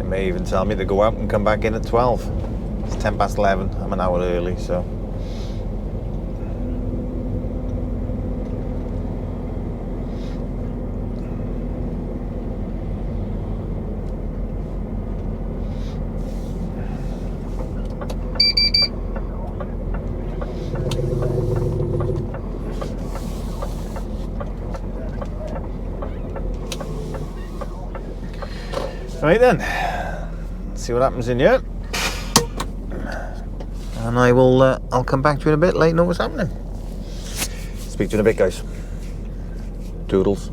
May even tell me to go out and come back in at 12. It's 10 past 11. I'm an hour early, so. Right then. See what happens in here, and I will. I'll come back to you in a bit. Let you know what's happening. Speak to you in a bit, guys. Doodles.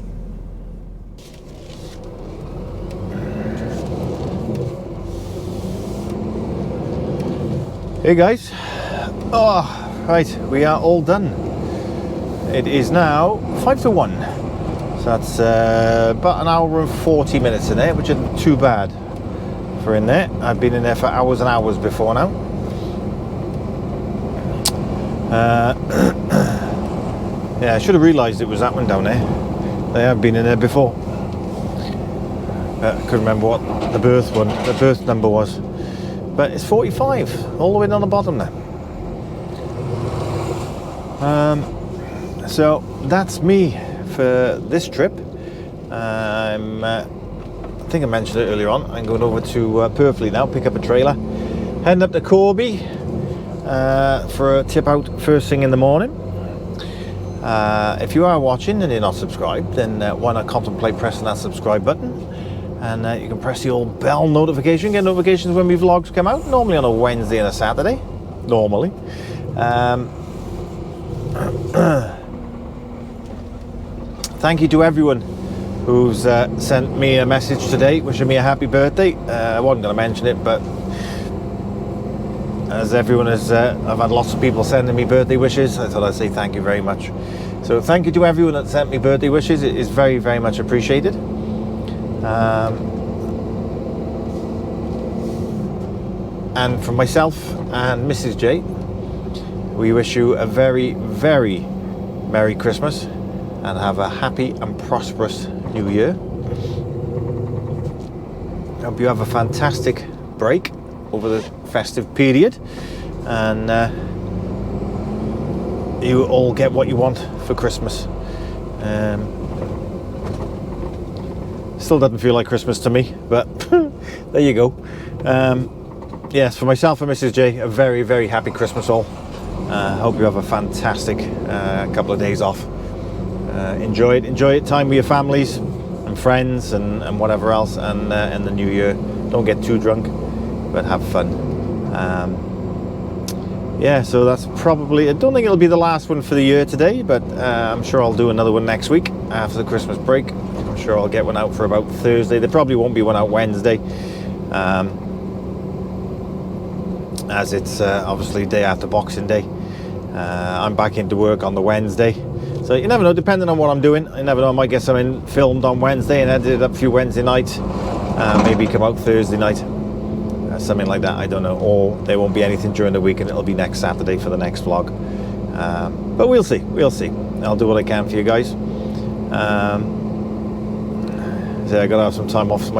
Hey guys. Oh, right. We are all done. It is now 5 to 1. So that's about an hour and 40 minutes in there, which isn't too bad. In there. I've been in there for hours and hours before now. Yeah, I should have realised it was that one down there. I have been in there before. I couldn't remember what the berth number was. But it's 45, all the way down the bottom there. So that's me for this trip. I think I mentioned it earlier on. I'm going over to Purfleet now, pick up a trailer, heading up to Corby for a tip out first thing in the morning. If you are watching and you're not subscribed, then why not contemplate pressing that subscribe button, and you can press the old bell notification, get notifications when my vlogs come out, normally on a Wednesday and a Saturday, normally. Thank you to everyone who's sent me a message today wishing me a happy birthday. I wasn't going to mention it, but as everyone has, I've had lots of people sending me birthday wishes. I thought I'd say thank you very much. So thank you to everyone that sent me birthday wishes. It is very, very much appreciated. And from myself and Mrs. J, we wish you a very, very Merry Christmas and have a happy and prosperous New Year. Hope you have a fantastic break over the festive period, and you all get what you want for Christmas. Still doesn't feel like Christmas to me, but there you go. Yes, for myself and Mrs. J, a very, very happy Christmas all. Hope you have a fantastic couple of days off. Enjoy it. Time with your families and friends and whatever else. And in the new year, don't get too drunk, but have fun. Yeah, so that's probably. I don't think it'll be the last one for the year today, but I'm sure I'll do another one next week after the Christmas break. I'm sure I'll get one out for about Thursday. There probably won't be one out Wednesday. As it's obviously day after Boxing Day. I'm back into work on the Wednesday, so you never know, depending on what I'm doing. I never know, I might get something filmed on Wednesday and edited up a few Wednesday nights, maybe come out Thursday night, something like that, I don't know. Or there won't be anything during the week and it'll be next Saturday for the next vlog. But we'll see. I'll do what I can for you guys. So I got to have some time off for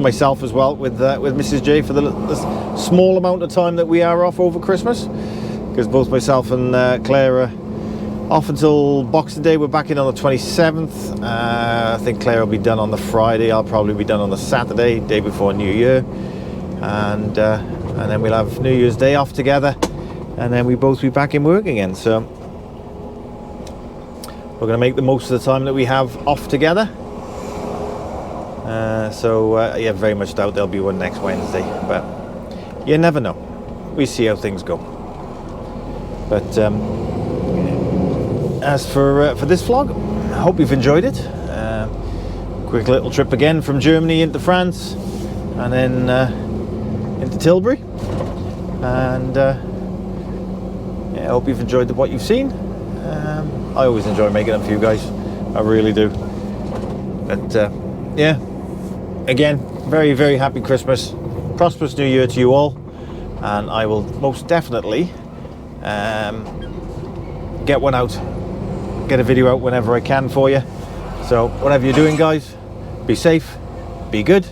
myself as well with Mrs. J for the small amount of time that we are off over Christmas, because both myself and Claire are off until Boxing Day. We're back in on the 27th. I think Claire will be done on the Friday. I'll probably be done on the Saturday, day before New Year, and then we'll have New Year's Day off together, and then we both be back in work again. So we're going to make the most of the time that we have off together. Yeah, very much doubt there'll be one next Wednesday, but you never know. We see how things go. But as for this vlog, I hope you've enjoyed it. Quick little trip again from Germany into France, and then into Tilbury. And yeah, I hope you've enjoyed what you've seen. I always enjoy making them for you guys. I really do. But yeah. Again, very, very happy Christmas, prosperous New Year to you all, and I will most definitely get one out, get a video out whenever I can for you. So whatever you're doing, guys, be safe, be good,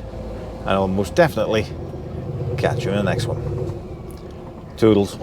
and I'll most definitely catch you in the next one. Toodles.